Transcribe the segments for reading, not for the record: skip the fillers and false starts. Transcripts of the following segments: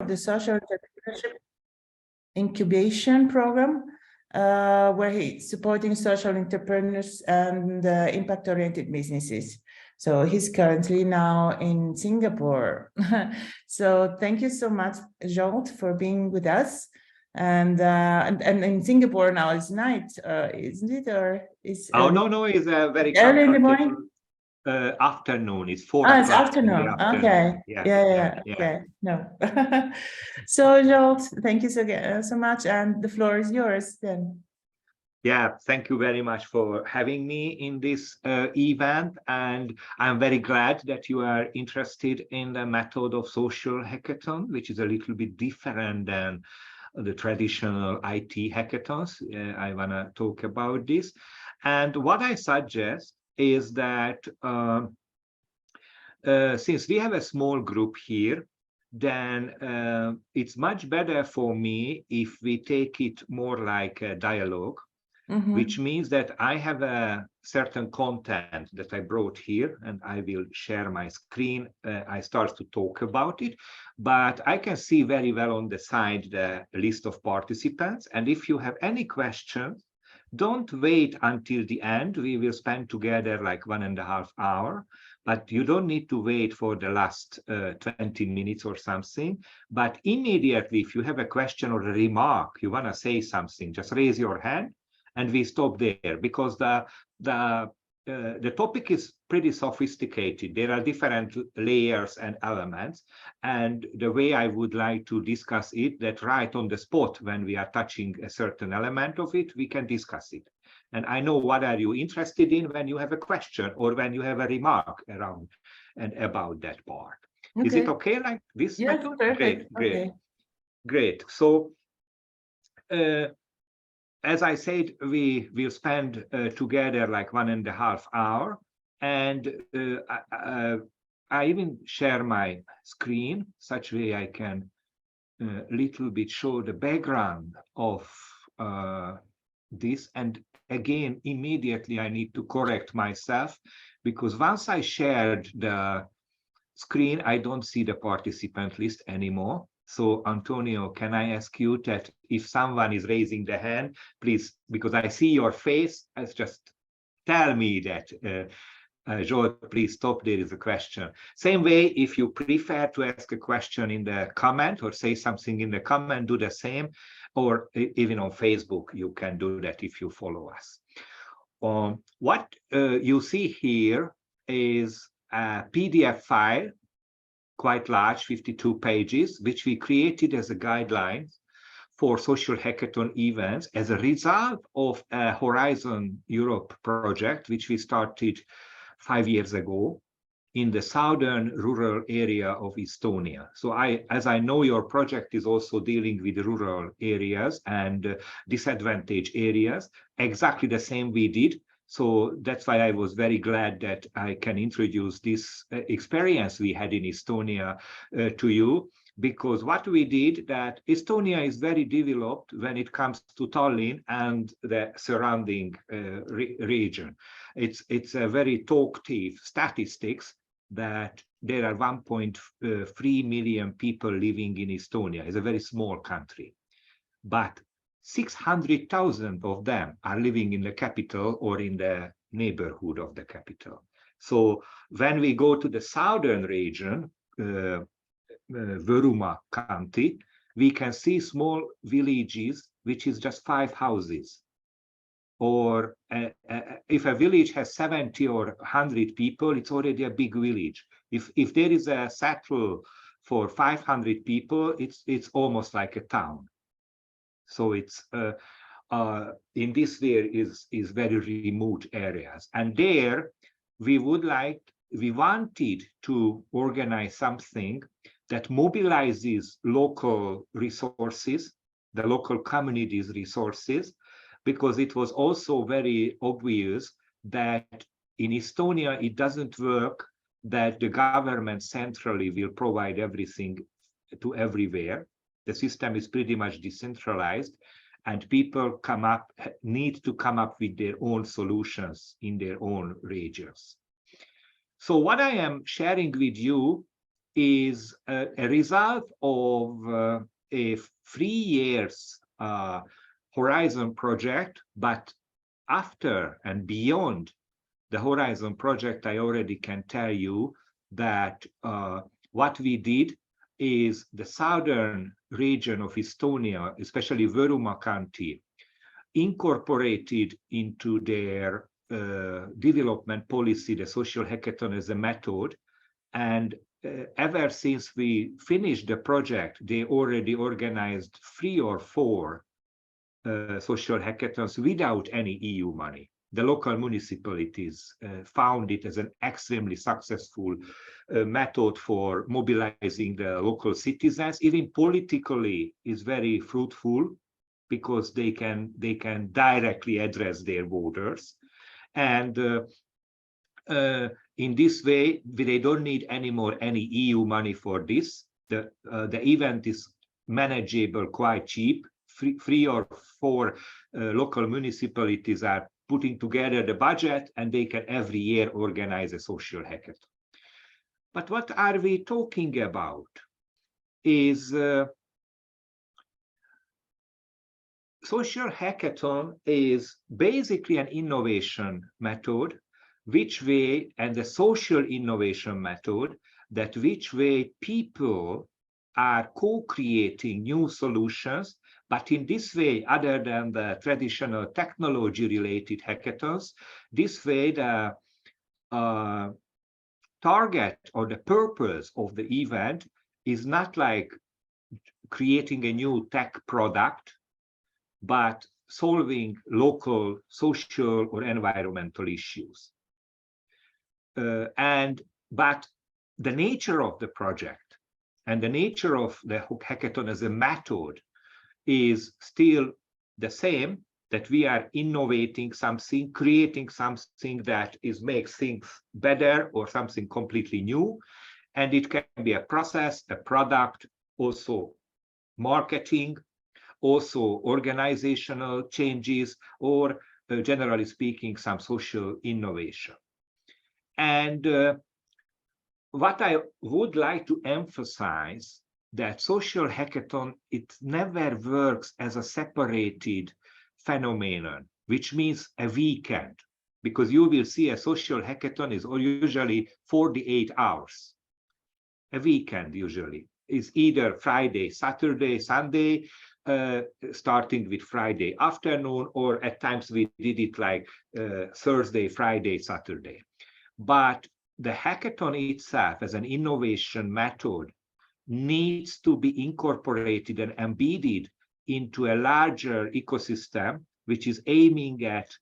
the Social Entrepreneurship Incubation Program, where he's supporting social entrepreneurs and impact-oriented businesses. So he's currently now in Singapore. So thank you so much, Zsolt, for being with us. And in Singapore now it's night, isn't it? Or is no, it's a very early in the morning. Afternoon. It's 4 o'clock. It's afternoon. Okay. Yeah. Okay. No. So Zsolt, thank you so much, and the floor is yours then. Yeah, thank you very much for having me in this event, and I'm very glad that you are interested in the method of social hackathon, which is a little bit different than the traditional IT hackathons. I want to talk about this. And what I suggest is that since we have a small group here, then it's much better for me if we take it more like a dialogue, which means that I have a certain content that I brought here, and I will share my screen. I start to talk about it, but I can see very well on the side the list of participants. And if you have any questions, don't wait until the end. We will spend together like 1.5 hours, but you don't need to wait for the last 20 minutes or something. But immediately, if you have a question or a remark, you want to say something, just raise your hand and we stop there, because the topic is pretty sophisticated. There are different layers and elements, and the way I would like to discuss it, that right on the spot, when we are touching a certain element of it, we can discuss it. And I know what are you interested in when you have a question or when you have a remark around and about that part. Okay. Is it okay like this? Yes, perfect. Great. So as I said, we will spend together like 1.5 hours, and I even share my screen such way I can little bit show the background of this. And again, immediately I need to correct myself, because once I shared the screen, I don't see the participant list anymore. So Antonio, can I ask you that if someone is raising the hand, please, because I see your face, just tell me that, Zsolt, please stop, there is a question. Same way, if you prefer to ask a question in the comment or say something in the comment, do the same, or even on Facebook, you can do that if you follow us. What you see here is a PDF file, quite large, 52 pages, which we created as a guideline for social hackathon events as a result of a Horizon Europe project, which we started 5 years ago in the southern rural area of Estonia. So as I know, your project is also dealing with rural areas and disadvantaged areas, exactly the same we did. So that's why I was very glad that I can introduce this experience we had in Estonia to you, because what we did, that Estonia is very developed when it comes to Tallinn and the surrounding region. It's a very talkative statistics that there are 1.3 million people living in Estonia. It's a very small country, but 600,000 of them are living in the capital or in the neighborhood of the capital. So when we go to the southern region, Văruma County, we can see small villages, which is just 5 houses. Or if a village has 70 or 100 people, it's already a big village. If there is a settle for 500 people, it's almost like a town. So it's in this way is very remote areas, and there we wanted to organize something that mobilizes local resources, the local communities' resources, because it was also very obvious that in Estonia it doesn't work that the government centrally will provide everything to everywhere. The system is pretty much decentralized, and people need to come up with their own solutions in their own regions. So what I am sharing with you is a result of a 3 years Horizon project, but after and beyond the Horizon project, I already can tell you that what we did is the southern region of Estonia, especially Võrumaa County, incorporated into their development policy the social hackathon as a method. And ever since we finished the project, they already organized 3 or 4 social hackathons without any EU money. The local municipalities found it as an extremely successful method for mobilizing the local citizens. Even politically is very fruitful because they can directly address their voters. And in this way, they don't need anymore any EU money for this. The event is manageable, quite cheap. 3 or 4 local municipalities are putting together the budget, and they can every year organize a social hackathon. But what are we talking about is social hackathon is basically an innovation method, which way, and the social innovation method, that which way people are co-creating new solutions. But in this way, other than the traditional technology-related hackathons, this way the target or the purpose of the event is not like creating a new tech product, but solving local, social, or environmental issues. But the nature of the project and the nature of the hackathon as a method is still the same, that we are innovating something, creating something that makes things better or something completely new. And it can be a process, a product, also marketing, also organizational changes, or generally speaking, some social innovation. And what I would like to emphasize, that social hackathon, it never works as a separated phenomenon, which means a weekend, because you will see a social hackathon is usually 48 hours. A weekend usually is either Friday, Saturday, Sunday, starting with Friday afternoon, or at times we did it like Thursday, Friday, Saturday. But the hackathon itself as an innovation method needs to be incorporated and embedded into a larger ecosystem, which is aiming at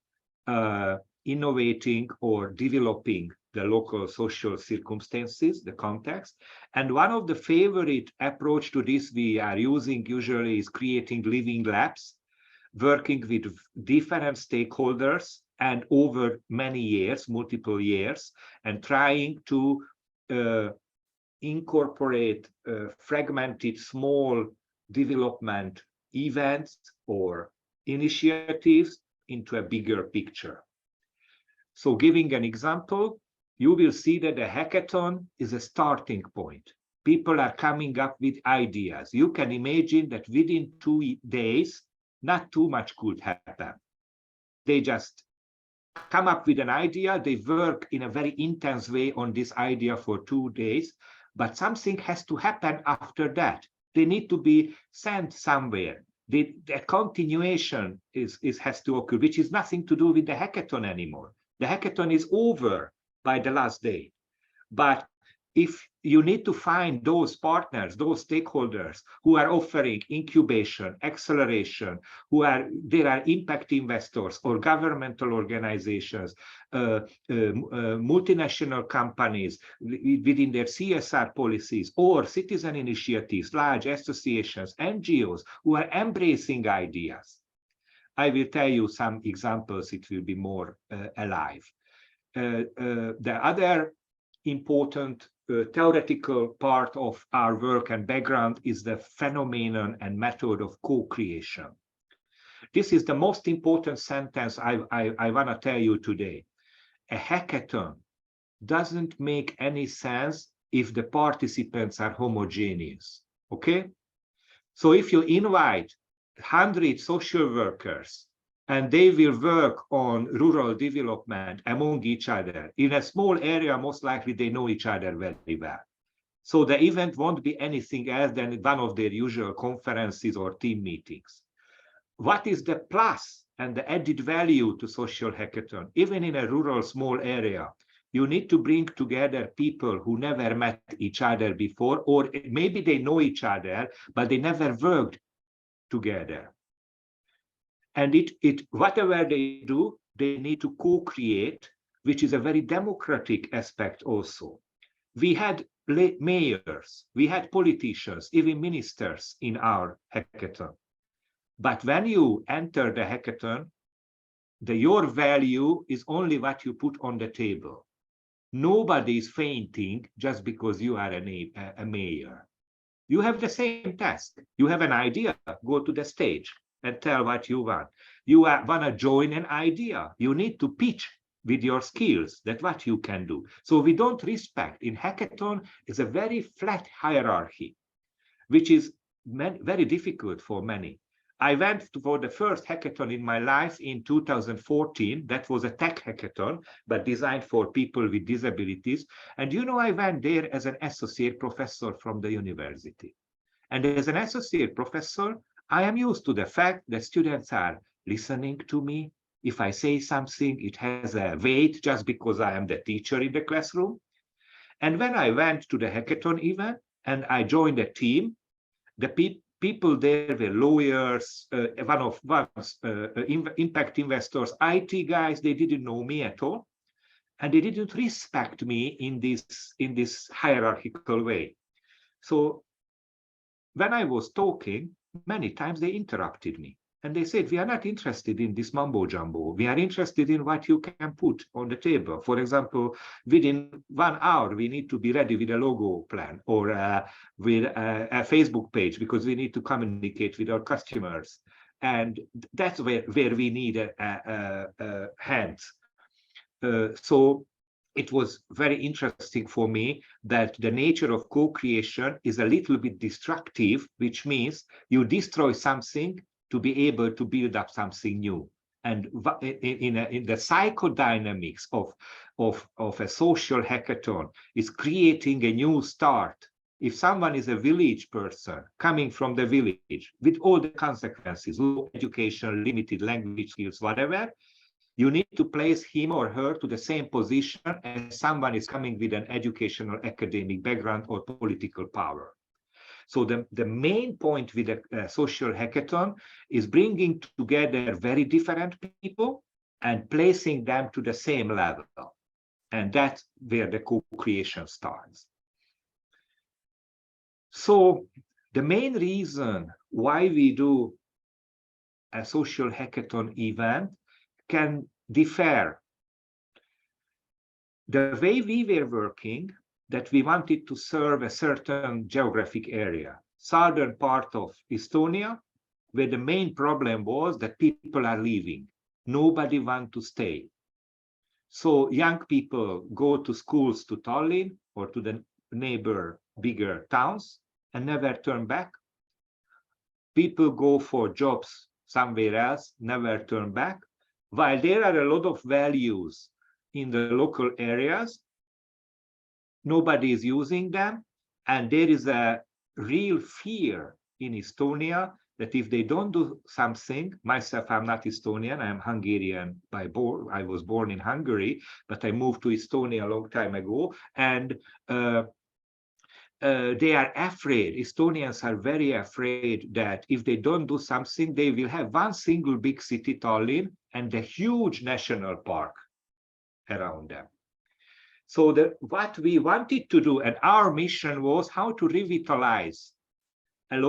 innovating or developing the local social circumstances, the context. And one of the favorite approach to this we are using usually is creating living labs, working with different stakeholders and over many years, multiple years, and trying to incorporate fragmented small development events or initiatives into a bigger picture. So giving an example, you will see that the hackathon is a starting point. People are coming up with ideas. You can imagine that within 2 days, not too much could happen. They just come up with an idea, they work in a very intense way on this idea for 2 days, but something has to happen after that. They need to be sent somewhere. The continuation has to occur, which is nothing to do with the hackathon anymore. The hackathon is over by the last day. But if you need to find those partners, those stakeholders who are offering incubation, acceleration, there are impact investors or governmental organizations, multinational companies within their CSR policies, or citizen initiatives, large associations, NGOs who are embracing ideas. I will tell you some examples, it will be more alive. The other important theoretical part of our work and background is the phenomenon and method of co-creation. This is the most important sentence I want to tell you today. A hackathon doesn't make any sense if the participants are homogeneous, okay? So if you invite 100 social workers and they will work on rural development among each other, in a small area, most likely they know each other very well. So the event won't be anything else than one of their usual conferences or team meetings. What is the plus and the added value to social hackathon? Even in a rural small area, you need to bring together people who never met each other before, or maybe they know each other, but they never worked together. And whatever they do, they need to co-create, which is a very democratic aspect also. We had mayors, we had politicians, even ministers in our hackathon. But when you enter the hackathon, your value is only what you put on the table. Nobody is fainting just because you are a mayor. You have the same task. You have an idea, go to the stage and tell what you want. You want to join an idea. You need to pitch with your skills, that's what you can do. So we don't respect. In hackathon, it's a very flat hierarchy, which is very difficult for many. I went for the first hackathon in my life in 2014. That was a tech hackathon, but designed for people with disabilities. And you know, I went there as an associate professor from the university. And as an associate professor, I am used to the fact that students are listening to me. If I say something, it has a weight just because I am the teacher in the classroom. And when I went to the hackathon event and I joined a team, the people there were lawyers, impact investors, IT guys. They didn't know me at all, and they didn't respect me in this hierarchical way. So when I was talking, many times they interrupted me. And they said, we are not interested in this mumbo jumbo. We are interested in what you can put on the table. For example, within 1 hour, we need to be ready with a logo plan or with a Facebook page, because we need to communicate with our customers. And that's where we need hands. So it was very interesting for me that the nature of co-creation is a little bit destructive, which means you destroy something to be able to build up something new. And in the psychodynamics of a social hackathon is creating a new start. If someone is a village person coming from the village with all the consequences, low education, limited language skills, whatever, you need to place him or her to the same position as someone is coming with an educational academic background or political power. So the main point with a social hackathon is bringing together very different people and placing them to the same level. And that's where the co-creation starts. So the main reason why we do a social hackathon event can differ. The way we were working, that we wanted to serve a certain geographic area, southern part of Estonia, where the main problem was that people are leaving. Nobody wants to stay. So young people go to schools to Tallinn or to the neighbor bigger towns and never turn back. People go for jobs somewhere else, never turn back. While there are a lot of values in the local areas, nobody is using them. And there is a real fear in Estonia that if they don't do something, myself, I'm not Estonian, I'm Hungarian by born. I was born in Hungary, but I moved to Estonia a long time ago. And they are afraid, Estonians are very afraid that if they don't do something, they will have one single big city, Tallinn, and a huge national park around them. So what we wanted to do, and our mission was how to revitalize a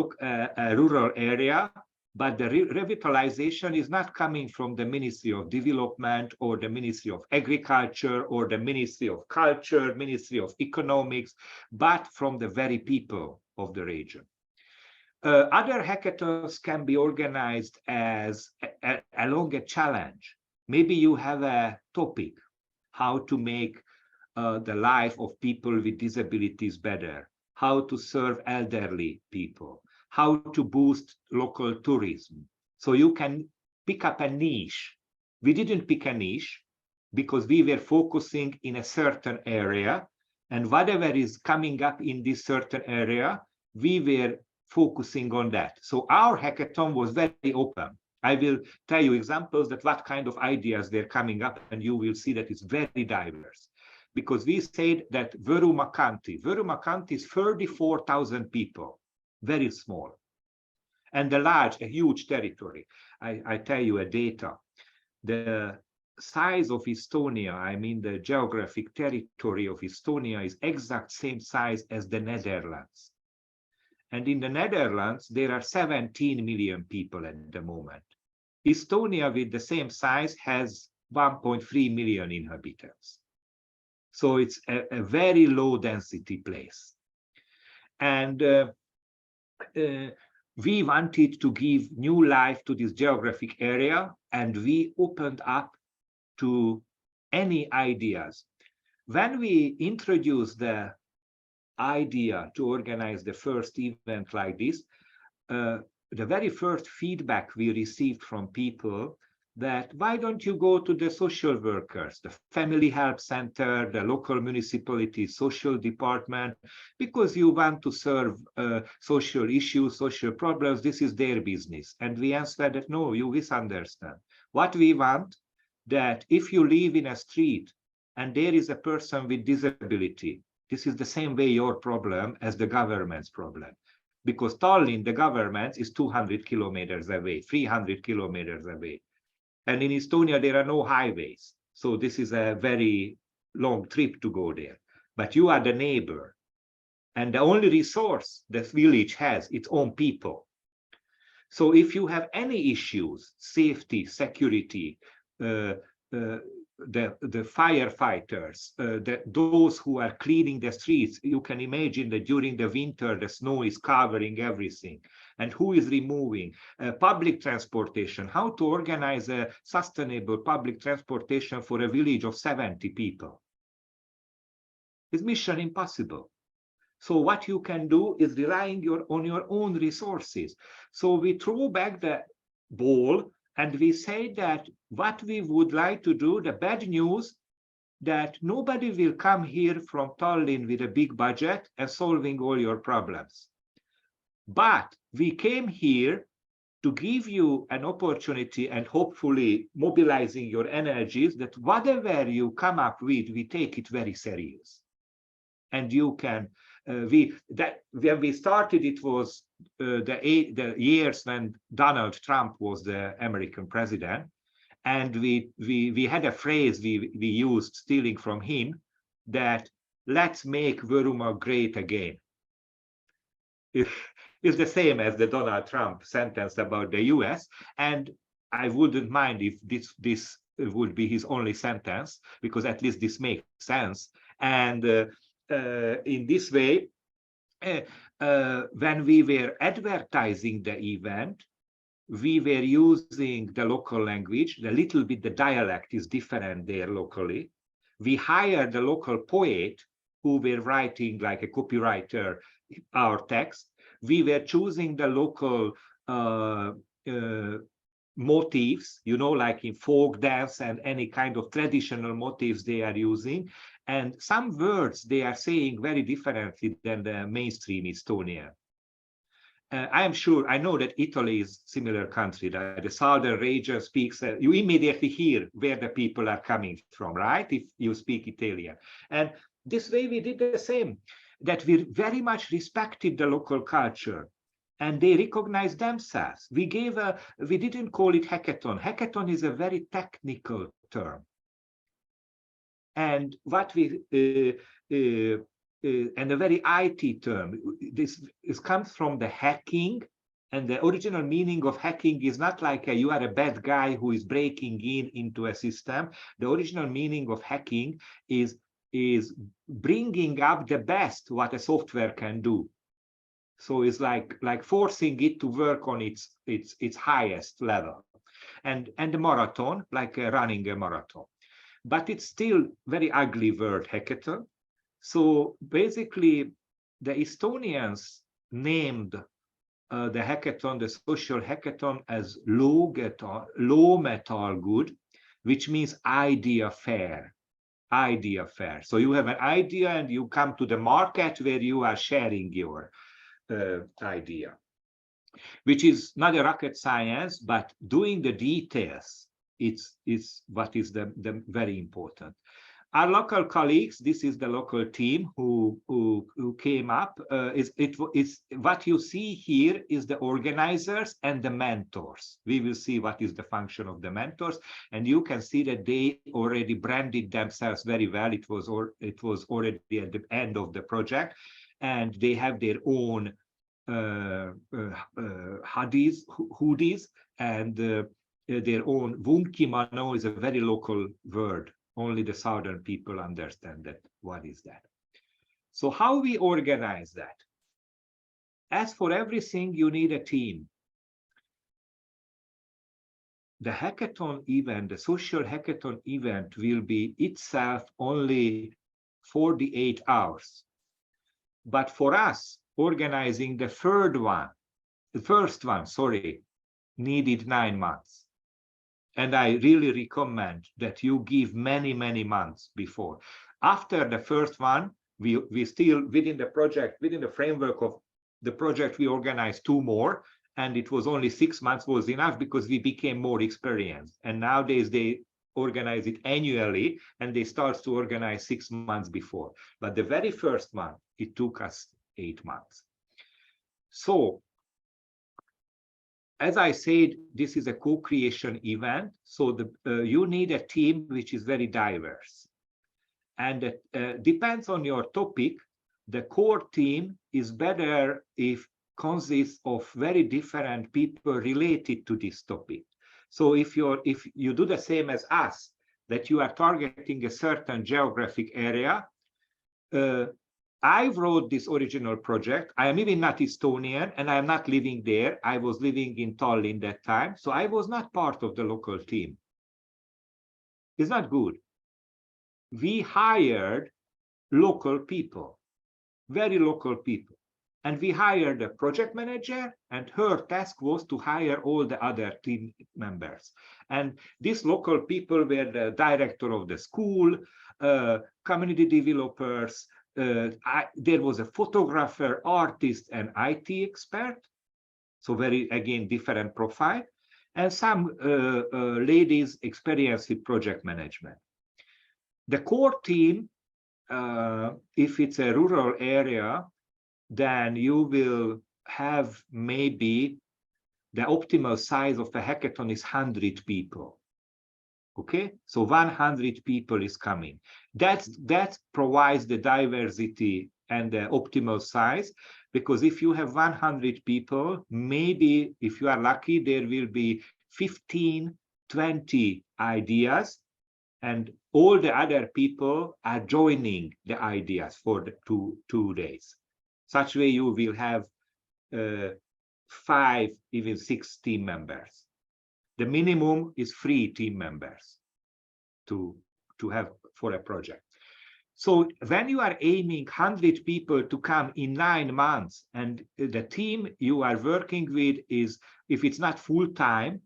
rural area, but the revitalization is not coming from the Ministry of Development or the Ministry of Agriculture or the Ministry of Culture, Ministry of Economics, but from the very people of the region. Other hackathons can be organized as along a challenge. Maybe you have a topic, how to make the life of people with disabilities better, how to serve elderly people, how to boost local tourism. So you can pick up a niche. We didn't pick a niche because we were focusing in a certain area, and whatever is coming up in this certain area, we were focusing on that. So our hackathon was very open. I will tell you examples that what kind of ideas they're coming up, and you will see that it's very diverse. Because we said that Viruma County is 34,000 people, very small, and a huge territory. I tell you a data. The size of Estonia, I mean the geographic territory of Estonia, is exact same size as the Netherlands. And in the Netherlands, there are 17 million people at the moment. Estonia, with the same size, has 1.3 million inhabitants. So it's a very low density place. And we wanted to give new life to this geographic area, and we opened up to any ideas. When we introduced the idea to organize the first event like this, the very first feedback we received from people that why don't you go to the social workers, the family help center, the local municipality, social department, because you want to serve social issues, social problems, this is their business. And we answered that, no, you misunderstand. What we want, that if you live in a street and there is a person with disability, this is the same way your problem as the government's problem. Because Tallinn, the government, is 200 kilometers away, 300 kilometers away. And in Estonia, there are no highways. So this is a very long trip to go there. But you are the neighbor. And the only resource the village has, its own people. So if you have any issues, safety, security, the firefighters, those who are cleaning the streets, you can imagine that during the winter, the snow is covering everything. And who is removing public transportation, how to organize a sustainable public transportation for a village of 70 people. It's mission impossible. So what you can do is relying on your own resources. So we throw back the ball and we say that what we would like to do, the bad news, that nobody will come here from Tallinn with a big budget and solving all your problems. But we came here to give you an opportunity and hopefully mobilizing your energies that whatever you come up with, we take it very serious. And you can, when we started, it was the years when Donald Trump was the American president. And we had a phrase we used stealing from him, that let's make Viruma great again. It's the same as the Donald Trump sentence about the US. And I wouldn't mind if this would be his only sentence, because at least this makes sense. And in this way, when we were advertising the event, we were using the local language. A little bit the dialect is different there locally. We hired a local poet who were writing like a copywriter our text. We were choosing the local motifs, you know, like in folk dance and any kind of traditional motifs they are using. And some words they are saying very differently than the mainstream Estonian. I am sure, I know that Italy is a similar country, that the southern region speaks, you immediately hear where the people are coming from, right? If you speak Italian. And this way we did the same, that we very much respected the local culture and they recognized themselves. We didn't call it hackathon. Hackathon is a very technical term. And what and a very IT term. This comes from the hacking, and the original meaning of hacking is not like you are a bad guy who is breaking into a system. The original meaning of hacking is bringing up the best what a software can do. So it's like forcing it to work on its highest level. And the marathon, like running a marathon. but it's still very ugly word, hackathon. So basically, the Estonians named the hackathon, the social hackathon, as low metal good, which means idea fair. Idea fair. So you have an idea and you come to the market where you are sharing your idea, which is not a rocket science, but doing the details, it's what is the very important. Our local colleagues, this is the local team who came up. It's what you see here is the organizers and the mentors. We will see what is the function of the mentors, and you can see that they already branded themselves very well. It was already at the end of the project, and they have their own hoodies, and their own vunkimano is a very local word. Only the southern people understand that. What is that? So how we organize that? As for everything, you need a team. The hackathon event, the social hackathon event, will be itself only 48 hours. But for us, organizing the first one, needed 9 months. And I really recommend that you give many, many months before. After the first one, we still, within the project, within the framework of the project, we organized 2 more. And it was only 6 months was enough because we became more experienced. And nowadays they organize it annually, and they start to organize 6 months before. But the very first one, it took us 8 months. So, as I said, this is a co-creation event. So you need a team which is very diverse. And depends on your topic. The core team is better if consists of very different people related to this topic. So if you do the same as us, that you are targeting a certain geographic area, I wrote this original project. I am even not Estonian, and I am not living there. I was living in Tallinn that time, so I was not part of the local team. It's not good. We hired local people, very local people. And we hired a project manager, and her task was to hire all the other team members. And these local people were the director of the school, community developers, there was a photographer, artist, and IT expert. So very, again, different profile. And some ladies experienced with project management. The core team, if it's a rural area, then you will have maybe the optimal size of a hackathon is 100 people. Okay, so 100 people is coming. That provides the diversity and the optimal size, because if you have 100 people, maybe if you are lucky, there will be 15, 20 ideas, and all the other people are joining the ideas for the two days. Such way you will have 5, even 6 team members. The minimum is 3 team members to have for a project. So when you are aiming 100 people to come in 9 months, and the team you are working with is, if it's not full time,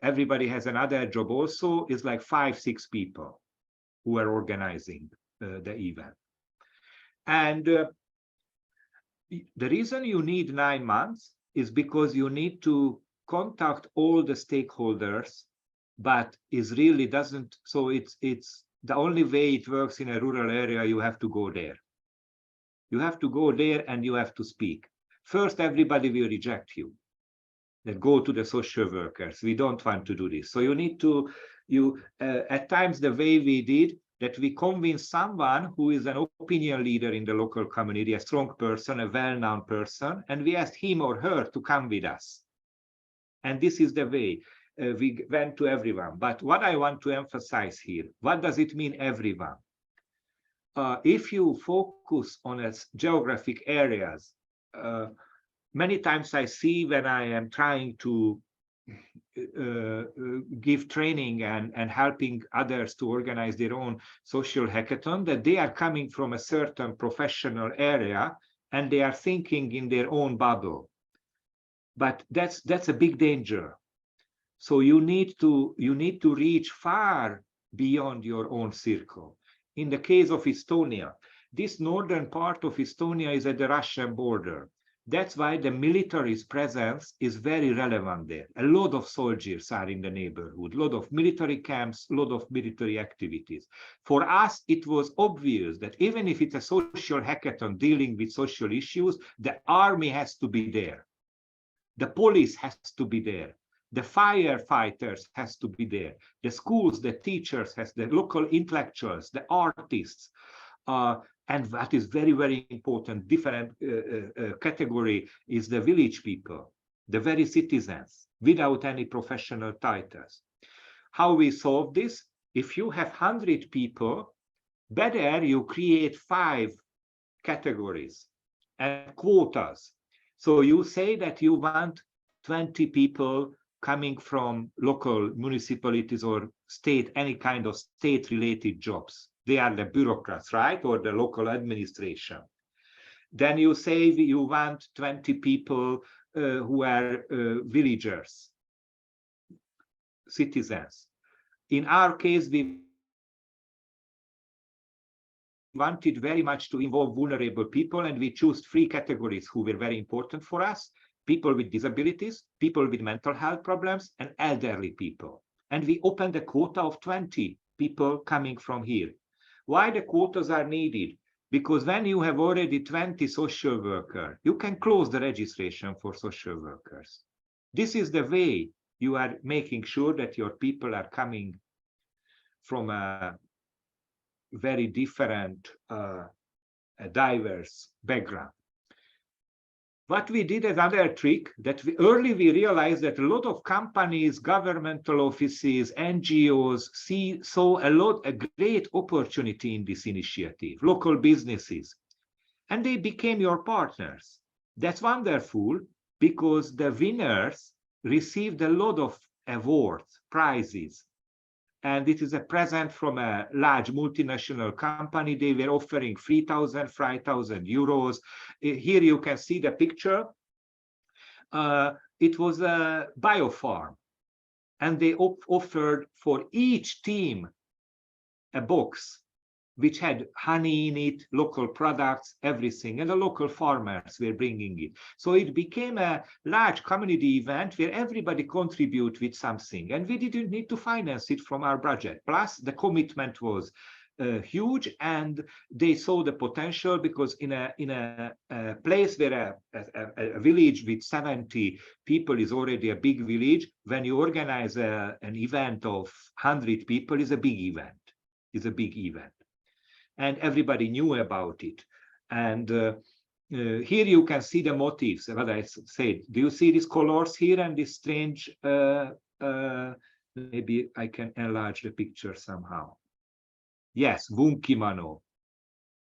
everybody has another job also, is like 5, 6 people who are organizing the event. And the reason you need 9 months is because you need to contact all the stakeholders, but is really doesn't. So it's the only way it works in a rural area. You have to go there. You have to go there and you have to speak. First, everybody will reject you. Then go to the social workers. We don't want to do this. So you need to, at times the way we did, that we convince someone who is an opinion leader in the local community, a strong person, a well-known person, and we asked him or her to come with us. And this is the way we went to everyone. But what I want to emphasize here, what does it mean, everyone? If you focus on geographic areas, many times I see when I am trying to give training and helping others to organize their own social hackathon, that they are coming from a certain professional area and they are thinking in their own bubble. But that's a big danger. So you need to reach far beyond your own circle. In the case of Estonia, this northern part of Estonia is at the Russian border. That's why the military's presence is very relevant there. A lot of soldiers are in the neighborhood, a lot of military camps, a lot of military activities. For us, it was obvious that even if it's a social hackathon dealing with social issues, the army has to be there. The police has to be there. The firefighters has to be there. The schools, the teachers, the local intellectuals, the artists. And what is very, very important, different category is the village people, the very citizens, without any professional titles. How we solve this? If you have 100 people, better you create 5 categories and quotas. So you say that you want 20 people coming from local municipalities or state, any kind of state-related jobs. They are the bureaucrats, right? Or the local administration. Then you say you want 20 people who are villagers, citizens. In our case, we wanted very much to involve vulnerable people, and we chose 3 categories who were very important for us: people with disabilities, people with mental health problems, and elderly people. And we opened a quota of 20 people coming from here. Why the quotas are needed? Because when you have already 20 social workers, you can close the registration for social workers. This is the way you are making sure that your people are coming from a very different, diverse background. What we did, another trick, that we realized that a lot of companies, governmental offices, NGOs saw a great opportunity in this initiative, local businesses, and they became your partners. That's wonderful, because the winners received a lot of awards, prizes. And it is a present from a large multinational company. They were offering 3,000, 5,000 euros. Here you can see the picture. It was a biofarm. And they offered for each team a box which had honey in it, local products, everything, and the local farmers were bringing it. So it became a large community event where everybody contributed with something, and we didn't need to finance it from our budget. Plus, the commitment was huge, and they saw the potential, because in a place where a village with 70 people is already a big village, when you organize an event of 100 people, is a big event. Is a big event. And everybody knew about it. And here you can see the motifs, what I said. Do you see these colors here and this strange, maybe I can enlarge the picture somehow. Yes, vunkimano.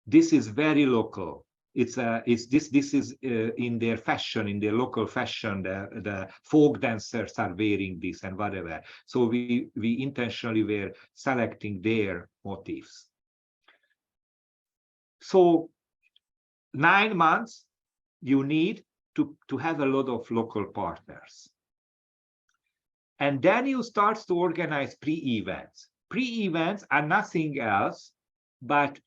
This is very local. This is in their fashion, in their local fashion. The folk dancers are wearing this and whatever. So we intentionally were selecting their motifs. So 9 months you need to have a lot of local partners. And then you start to organize pre-events. Pre-events are nothing else, but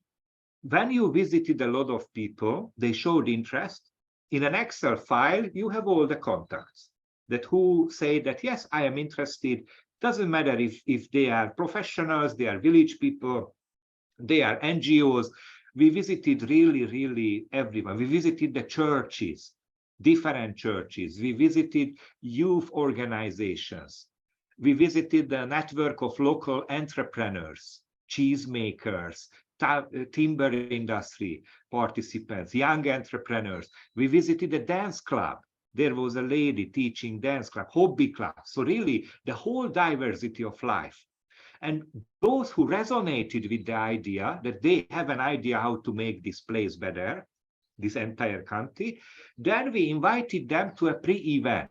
when you visited a lot of people, they showed interest. In an Excel file, you have all the contacts that who say that, yes, I am interested. Doesn't matter if they are professionals, they are village people, they are NGOs. We visited really everyone. We visited the churches, different churches. We visited youth organizations. We visited the network of local entrepreneurs, cheesemakers, timber industry participants, young entrepreneurs. We visited a dance club. There was a lady teaching dance club, hobby club. So really the whole diversity of life. And those who resonated with the idea that they have an idea how to make this place better, this entire country, then we invited them to a pre-event.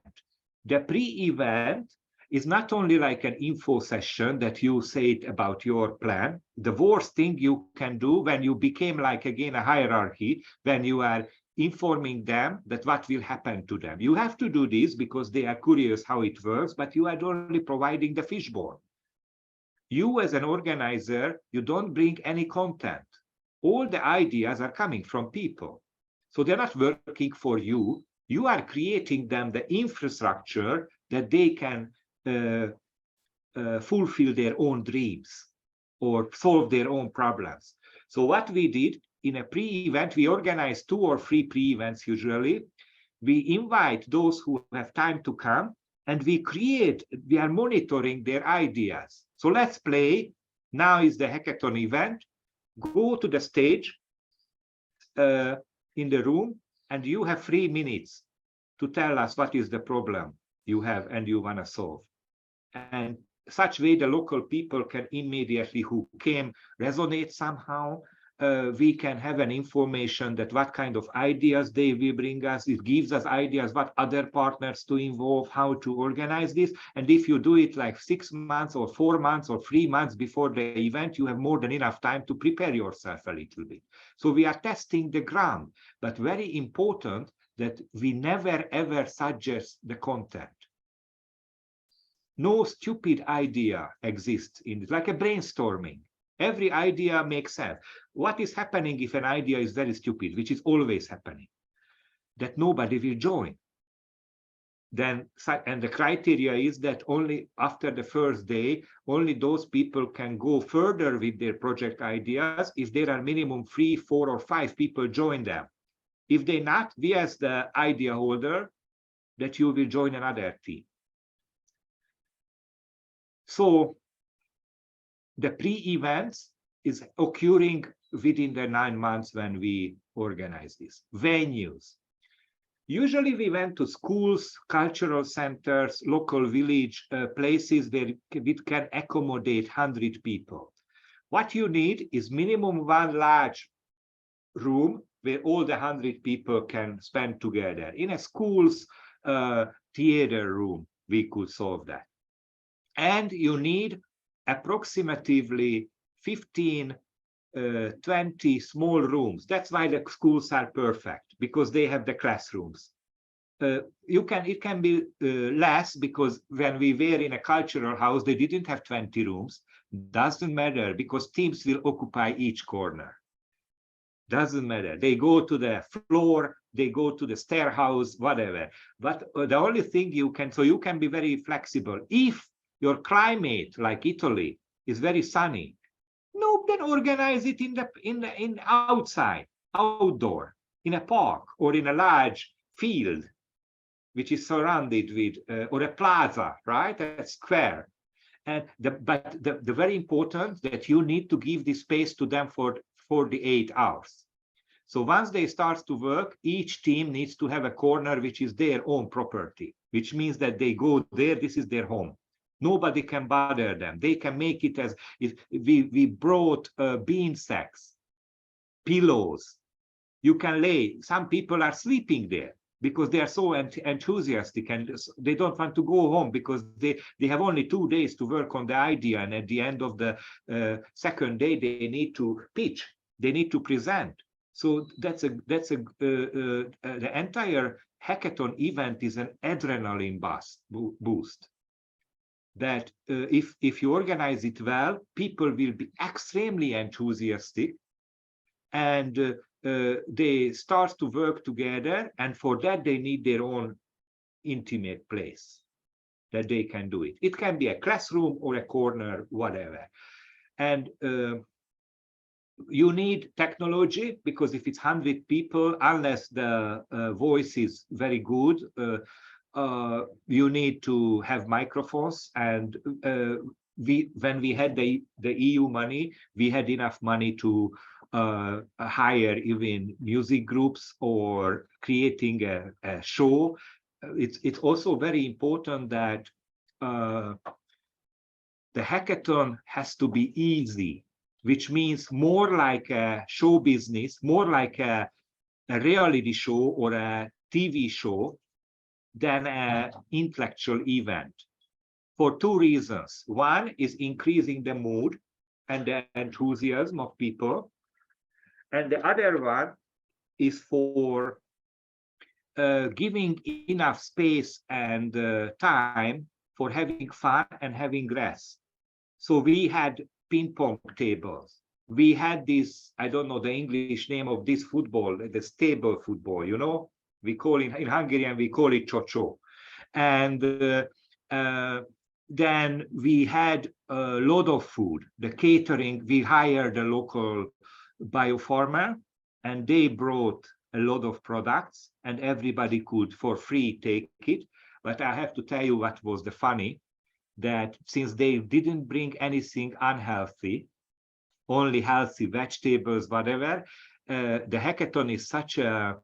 The pre-event is not only like an info session that you say about your plan. The worst thing you can do when you became like, again, a hierarchy, when you are informing them that what will happen to them. You have to do this because they are curious how it works, but you are only providing the fishbowl. You as an organizer, you don't bring any content. All the ideas are coming from people. So they're not working for you. You are creating them the infrastructure that they can fulfill their own dreams or solve their own problems. So what we did in a pre-event, we organize 2 or 3 pre-events usually. We invite those who have time to come, and we are monitoring their ideas. So let's play. Now is the hackathon event. Go to the stage in the room, and you have 3 minutes to tell us what is the problem you have and you want to solve. And such way the local people can immediately, who came, resonate somehow. We can have an information that what kind of ideas they will bring us. It gives us ideas what other partners to involve, how to organize this. And if you do it like 6 months or 4 months or 3 months before the event, you have more than enough time to prepare yourself a little bit. So we are testing the ground, but very important that we never ever suggest the content. No stupid idea exists in it, like a brainstorming. Every idea makes sense. What is happening if an idea is very stupid, which is always happening? That nobody will join. Then, and the criteria is that only after the first day, only those people can go further with their project ideas if there are minimum 3, 4, or 5 people join them. If they not, we as the idea holder, that you will join another team. So the pre-events is occurring within the 9 months when we organize this. Venues. Usually we went to schools, cultural centers, local village places where it can accommodate 100 people. What you need is minimum 1 large room where all the 100 people can spend together. In a school's theater room, we could solve that. And you need approximately 15, 20 small rooms. That's why the schools are perfect, because they have the classrooms. It can be less, because when we were in a cultural house, they didn't have 20 rooms. Doesn't matter, because teams will occupy each corner. Doesn't matter. They go to the floor, they go to the stair house, whatever. But the only thing you can, so you can be very flexible. If your climate, like Italy, is very sunny, no, then organize it in outside, outdoor, in a park or in a large field, which is surrounded with, or a plaza, right? A square. And the very important that you need to give the space to them for 48 hours. So once they start to work, each team needs to have a corner which is their own property, which means that they go there, this is their home. Nobody can bother them. They can make it as if we brought bean sacks, pillows. You can lay. Some people are sleeping there because they are so enthusiastic and they don't want to go home because they have only 2 days to work on the idea. And at the end of the second day, they need to pitch. They need to present. So the entire hackathon event is an adrenaline boost. That if you organize it well, people will be extremely enthusiastic, and they start to work together, and for that they need their own intimate place that they can do it. It can be a classroom or a corner, whatever. And you need technology, because if it's 100 people, unless the voice is very good, you need to have microphones. And when we had the EU money, we had enough money to hire even music groups or creating a show. It's also very important that the hackathon has to be easy, which means more like a show business, more like a reality show or a TV show, than an intellectual event for two reasons. One is increasing the mood and the enthusiasm of people. And the other one is for giving enough space and time for having fun and having rest. So we had ping pong tables. We had this, I don't know the English name of this football, the table football, you know, we call it in Hungarian, we call it chocho. And then we had a lot of food. The catering, we hired a local biofarmer and they brought a lot of products and everybody could for free take it. But I have to tell you what was the funny, that since they didn't bring anything unhealthy, only healthy vegetables, whatever, the hackathon is such a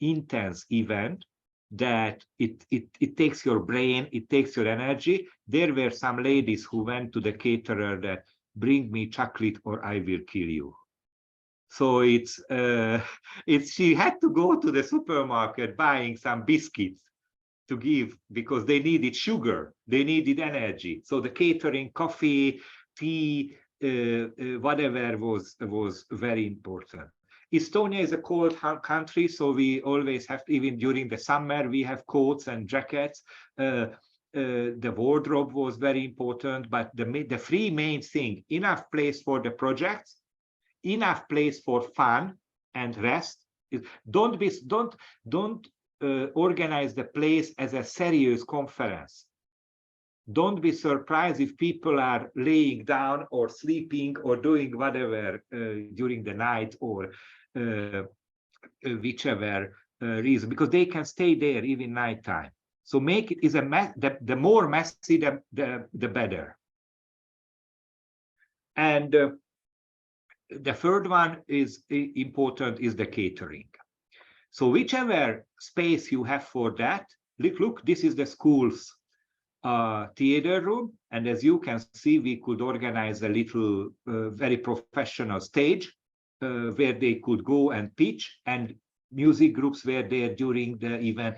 intense event that it takes your brain, it takes your energy. There were some ladies who went to the caterer that bring me chocolate or I will kill you. So it's she had to go to the supermarket buying some biscuits to give because they needed sugar, they needed energy. So the catering, coffee, tea, whatever was very important. Estonia is a cold country, so we always have, even during the summer, we have coats and jackets. The wardrobe was very important, but the three main thing: enough place for the projects, enough place for fun and rest. Don't organize the place as a serious conference. Don't be surprised if people are laying down or sleeping or doing whatever during the night or whichever reason, because they can stay there even nighttime. So make it is the more messy, the better. And the third one is important is the catering. So whichever space you have for that, look, this is the school's theater room. And as you can see, we could organize a little very professional stage where they could go and pitch, and music groups were there during the event.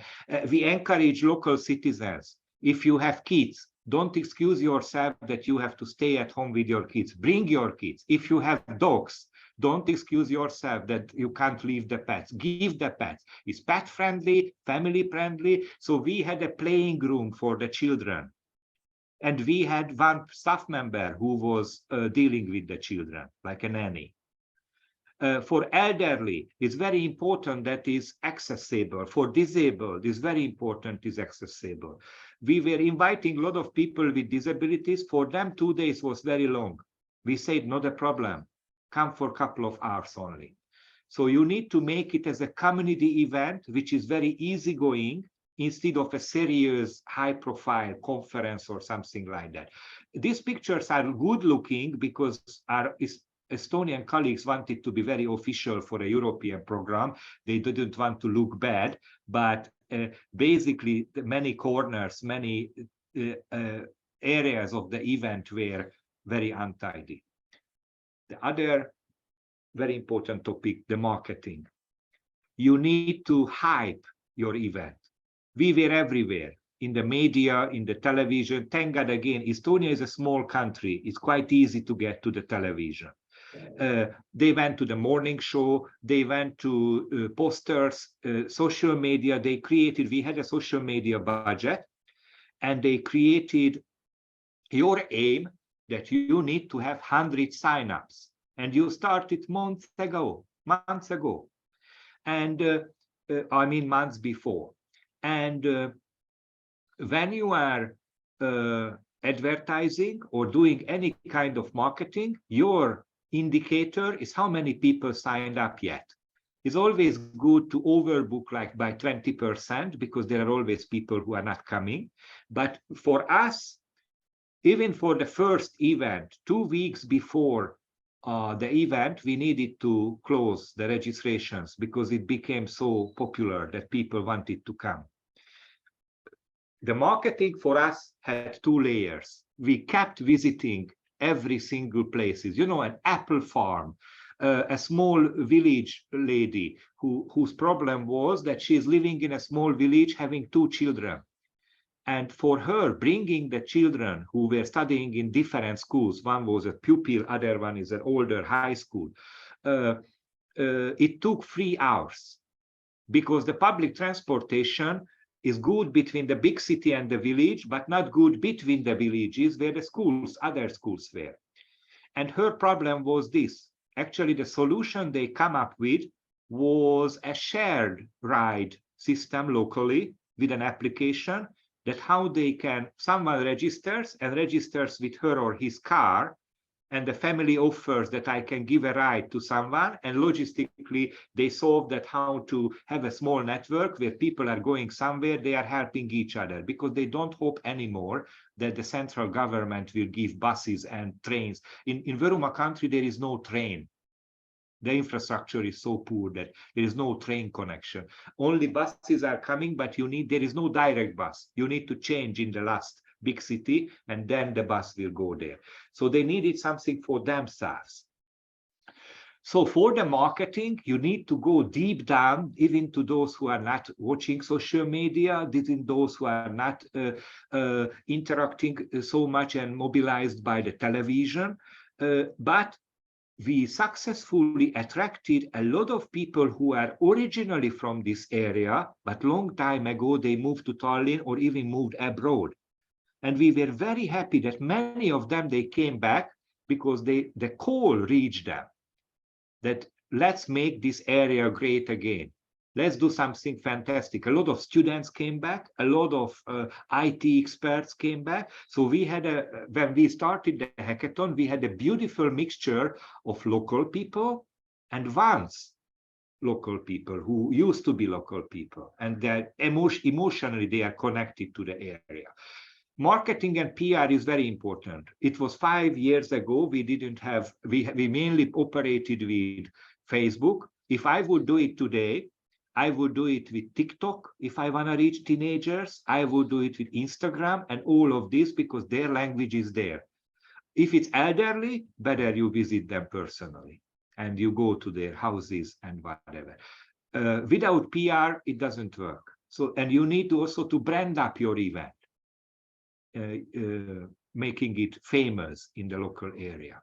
We encourage local citizens. If you have kids, don't excuse yourself that you have to stay at home with your kids. Bring your kids. If you have dogs, don't excuse yourself that you can't leave the pets. Give the pets. It's pet friendly, family friendly. So we had a playing room for the children. And we had one staff member who was dealing with the children, like a nanny. For elderly, it's very important that is accessible. For disabled, it's very important is accessible. We were inviting a lot of people with disabilities. For them, 2 days was very long. We said, not a problem. Come for a couple of hours only. So you need to make it as a community event, which is very easygoing, instead of a serious high-profile conference or something like that. These pictures are good looking because our Estonian colleagues wanted to be very official for a European program. They didn't want to look bad, but basically many corners, many areas of the event were very untidy. The other very important topic, the marketing. You need to hype your event. We were everywhere, in the media, in the television. Thank God again, Estonia is a small country. It's quite easy to get to the television. They went to the morning show, they went to posters, social media. We had a social media budget, and they created your aim that you need to have 100 signups. And you started months ago, and I mean months before. And when you are advertising or doing any kind of marketing, your indicator is how many people signed up yet. It's always good to overbook like by 20% because there are always people who are not coming. But for us, even for the first event, 2 weeks before the event, we needed to close the registrations because it became so popular that people wanted to come. The marketing for us had 2 layers. We kept visiting every single places, you know, an apple farm, a small village lady whose problem was that she is living in a small village having 2 children. And for her, bringing the children who were studying in different schools, one was a pupil, other one is an older high school, it took 3 hours, because the public transportation is good between the big city and the village, but not good between the villages where the schools, other schools were. And her problem was this. Actually, the solution they come up with was a shared ride system locally with an application that how they can, someone registers with her or his car, and the family offers that I can give a ride to someone, and logistically they solve that how to have a small network where people are going somewhere, they are helping each other, because they don't hope anymore that the central government will give buses and trains. In Viruma country, there is no train. The infrastructure is so poor that there is no train connection. Only buses are coming, but there is no direct bus. You need to change in the last big city, and then the bus will go there. So they needed something for themselves. So for the marketing, you need to go deep down, even to those who are not watching social media, even those who are not interacting so much and mobilized by the television. But we successfully attracted a lot of people who are originally from this area, but long time ago they moved to Tallinn or even moved abroad. And we were very happy that many of them, they came back because the call reached them that let's make this area great again. Let's do something fantastic. A lot of students came back, a lot of IT experts came back. So we had when we started the hackathon, we had a beautiful mixture of local people and once local people who used to be local people, and that emotionally they are connected to the area. Marketing and PR is very important. It was 5 years ago. We didn't have, we mainly operated with Facebook. If I would do it today, I would do it with TikTok. If I want to reach teenagers, I would do it with Instagram and all of this because their language is there. If it's elderly, better you visit them personally and you go to their houses and whatever. Without PR, it doesn't work. So, and you need to also to brand up your event. Making it famous in the local area.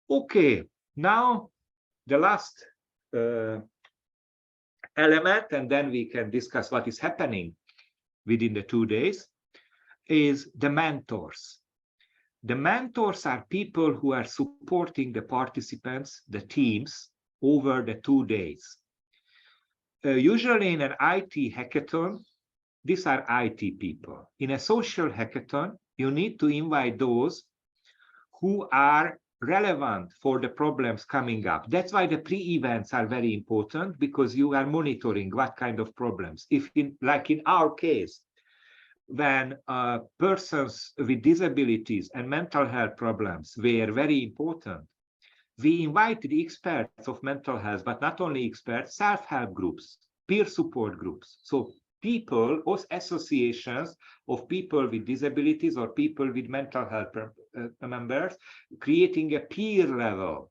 Okay, now the last element, and then we can discuss what is happening within the 2 days, is the mentors. The mentors are people who are supporting the participants, the teams, over the 2 days. Usually in an IT hackathon, these are IT people. In a social hackathon, you need to invite those who are relevant for the problems coming up. That's why the pre-events are very important, because you are monitoring what kind of problems. If like in our case, when persons with disabilities and mental health problems were very important, we invited experts of mental health, but not only experts, self-help groups, peer support groups. So people or associations of people with disabilities or people with mental health members, creating a peer level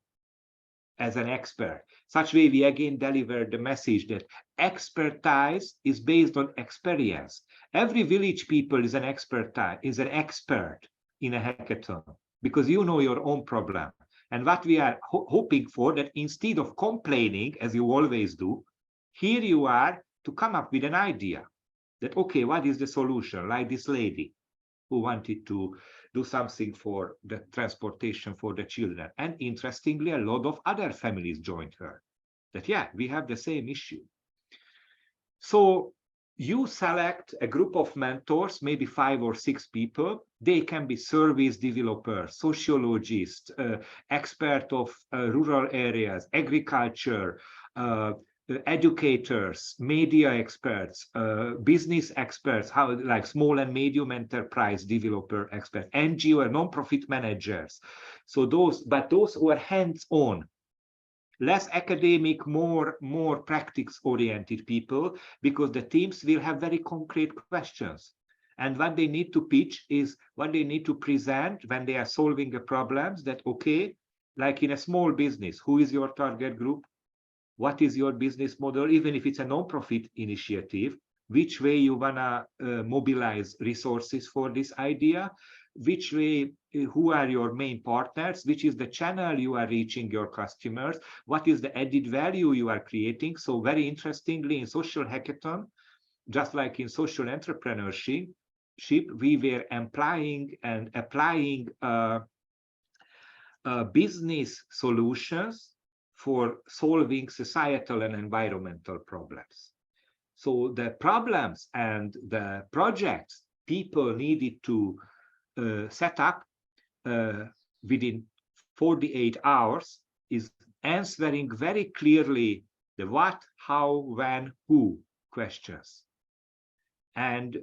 as an expert. Such way we again deliver the message that expertise is based on experience. Every village people is an expert in a hackathon because you know your own problem. And what we are hoping for, that instead of complaining, as you always do, here you are to come up with an idea that, okay, what is the solution? Like this lady who wanted to do something for the transportation for the children. And interestingly, a lot of other families joined her. That, yeah, we have the same issue. So you select a group of mentors, maybe 5 or 6 people. They can be service developers, sociologists, expert of rural areas, agriculture, educators, media experts, business experts, like small and medium enterprise developer experts, NGO and non-profit managers. So those who are hands-on, less academic, more practice-oriented people, because the teams will have very concrete questions. And what they need to pitch is what they need to present when they are solving the problems, that, okay, like in a small business, who is your target group? What is your business model? Even if it's a non-profit initiative, which way you wanna mobilize resources for this idea? Which way, who are your main partners? Which is the channel you are reaching your customers? What is the added value you are creating? So very interestingly, in Social Hackathon, just like in social entrepreneurship, we were applying business solutions for solving societal and environmental problems. So the problems and the projects people needed to set up within 48 hours is answering very clearly the what, how, when, who questions. And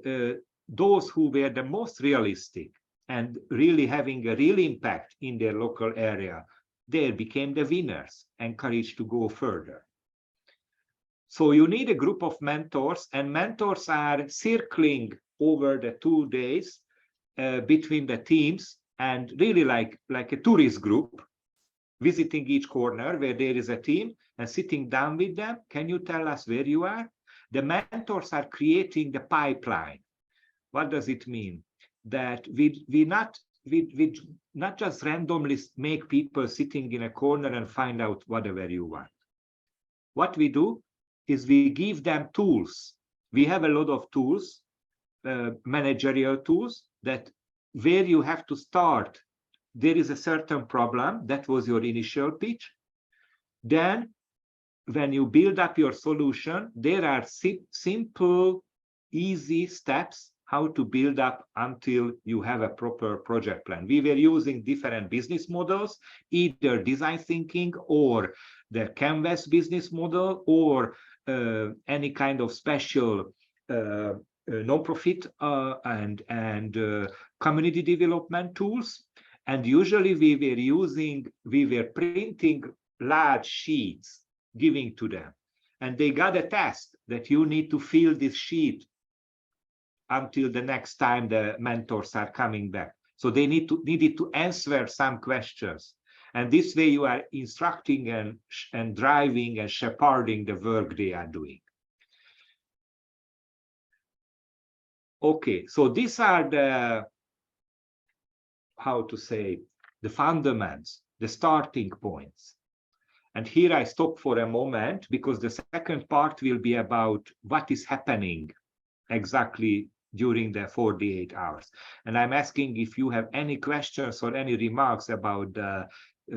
those who were the most realistic and really having a real impact in their local area, they became the winners, encouraged to go further. So you need a group of mentors, and mentors are circling over the 2 days between the teams, and really like a tourist group, visiting each corner where there is a team and sitting down with them. Can you tell us where you are? The mentors are creating the pipeline. What does it mean? That we not just randomly make people sitting in a corner and find out whatever you want. What we do is we give them tools. We have a lot of tools, managerial tools, that where you have to start, there is a certain problem. That was your initial pitch. Then when you build up your solution, there are simple, easy steps how to build up until you have a proper project plan. We were using different business models, either design thinking or the Canvas business model, or any kind of special non-profit and community development tools. And usually we were printing large sheets, giving to them. And they got a task that you need to fill this sheet until the next time the mentors are coming back. So they needed to answer some questions. And this way you are instructing and driving and shepherding the work they are doing. Okay, so these are the, how to say, the fundamentals, the starting points. And here I stop for a moment, because the second part will be about what is happening exactly during the 48 hours. And I'm asking if you have any questions or any remarks about the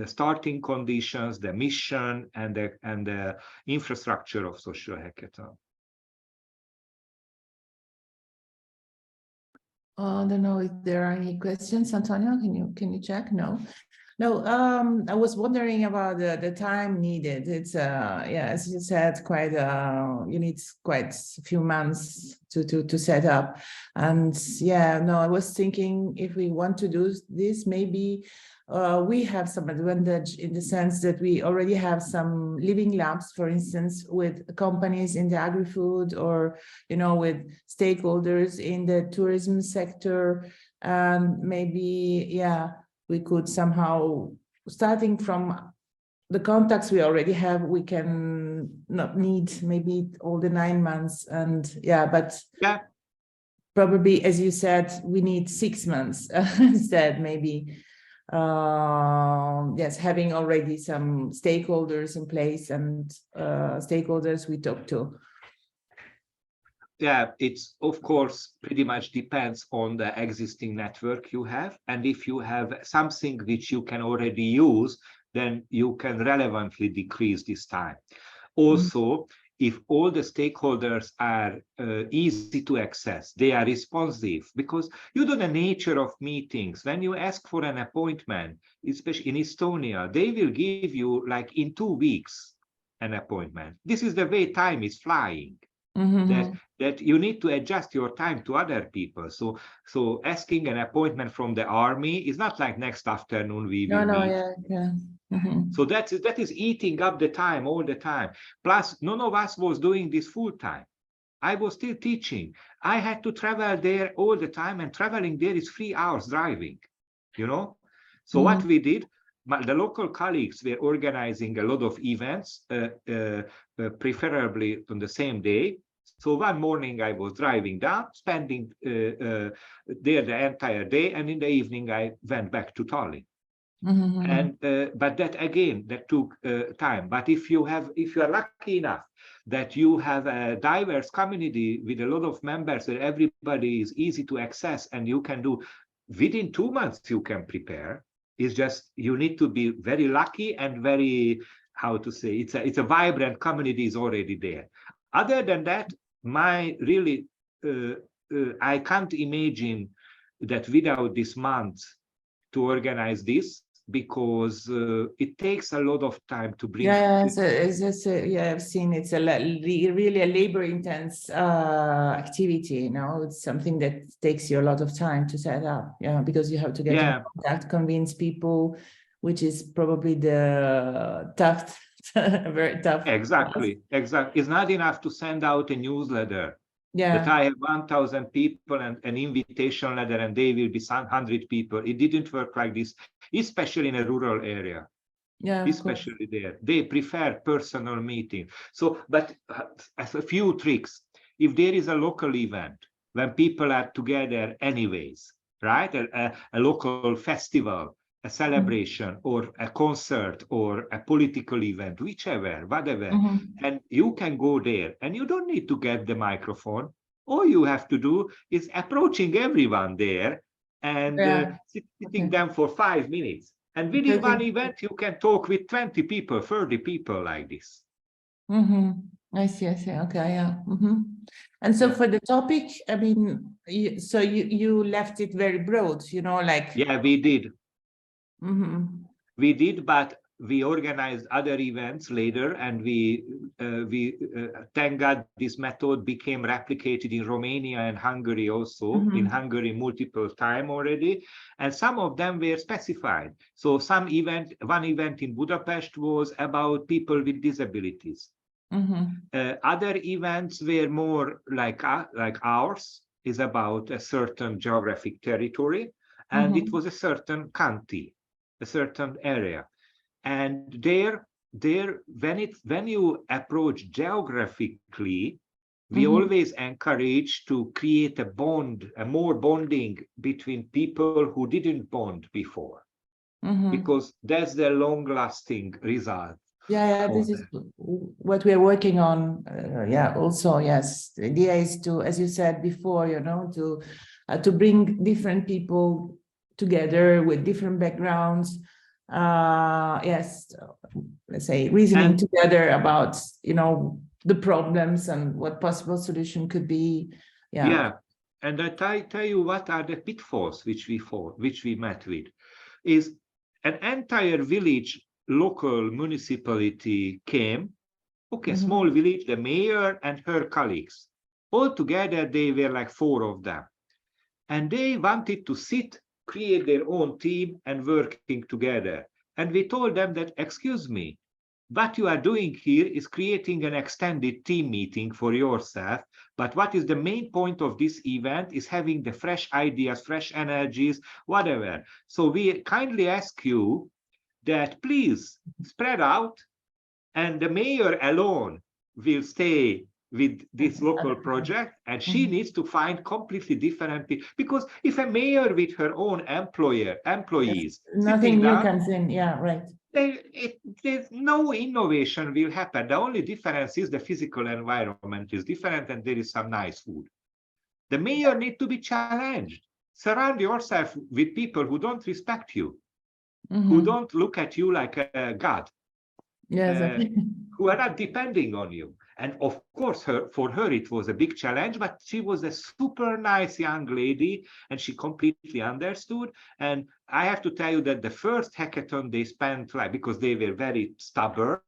starting conditions, the mission, and the infrastructure of Social Hackathon. I don't know if there are any questions. Antonio, can you check? No. No, I was wondering about the time needed. It's yeah, as you said, quite you need quite a few months to set up. And yeah, no, I was thinking if we want to do this, maybe we have some advantage in the sense that we already have some living labs, for instance, with companies in the agri-food, or with stakeholders in the tourism sector, and maybe we could somehow, starting from the contacts we already have, we can not need maybe all the 9 months, and but probably, as you said, we need 6 months instead, maybe. Yes, having already some stakeholders in place and stakeholders we talk to. Yeah, it's of course pretty much depends on the existing network you have. And if you have something which you can already use, then you can relevantly decrease this time. Also, if all the stakeholders are easy to access, they are responsive, because you know the nature of meetings. When you ask for an appointment, especially in Estonia, they will give you like in 2 weeks an appointment. This is the way time is flying. That you need to adjust your time to other people. So asking an appointment from the army is not like next afternoon we will meet. So that is eating up the time all the time. Plus, none of us was doing this full time. I was still teaching. I had to travel there all the time, and traveling there is 3 hours driving, So what we did, the local colleagues were organizing a lot of events, preferably on the same day. So one morning I was driving down, spending there the entire day, and in the evening I went back to Tallinn. And but that again, that took time. But if you are lucky enough that you have a diverse community with a lot of members where everybody is easy to access, and you can do within 2 months, you can prepare. It's just you need to be very lucky and very, how to say, it's a vibrant community is already there. Other than that, my really I can't imagine that without this month to organize this, because it takes a lot of time to bring. Yeah, I've seen it's really a labor-intense activity. You know, it's something that takes you a lot of time to set up. Yeah, because you have to get in contact, convince people, which is probably the tough, very tough. Exactly. It's not enough to send out a newsletter. That I have 1,000 people and an invitation letter, and they will be 100 people. It didn't work like this, especially in a rural area. Yeah, especially there. They prefer personal meeting. So, but as a few tricks, if there is a local event, when people are together anyways, right? A local festival, a celebration, or a concert, or a political event, whichever, whatever, and you can go there, and you don't need to get the microphone. All you have to do is approaching everyone there and sitting them for 5 minutes. And within one event, you can talk with 20 people, 30 people like this. I see. Okay, yeah. And so for the topic, I mean, you left it very broad, you know, like. Yeah, we did. We did, but we organized other events later, and we thank God this method became replicated in Romania and Hungary also. In Hungary multiple time already, and some of them were specified. So one event in Budapest was about people with disabilities. Other events were more like ours, is about a certain geographic territory, and it was a certain county, a certain area. And there when you approach geographically, we always encourage to create a bond, a more bonding between people who didn't bond before, because that's the long-lasting result. This is what we are working on. Also, yes, the idea is to, as you said before, you know, to bring different people together with different backgrounds. Let's say reasoning together about, you know, the problems and what possible solution could be. And I tell you what are the pitfalls which we met with. Is an entire village, local municipality came, small village, the mayor and her colleagues, all together. They were like 4 of them, and they wanted to create their own team and working together. And we told them that, excuse me, what you are doing here is creating an extended team meeting for yourself. But what is the main point of this event is having the fresh ideas, fresh energies, whatever. So we kindly ask you that please spread out, and the mayor alone will stay with this local project, and she needs to find completely different people. Because if a mayor with her own employees, nothing new comes in. There's no innovation will happen. The only difference is the physical environment is different, and there is some nice food. The mayor needs to be challenged. Surround yourself with people who don't respect you, who don't look at you like a god, who are not depending on you. And of course, for her, it was a big challenge, but she was a super nice young lady, and she completely understood. And I have to tell you that the first hackathon they spent, because they were very stubborn,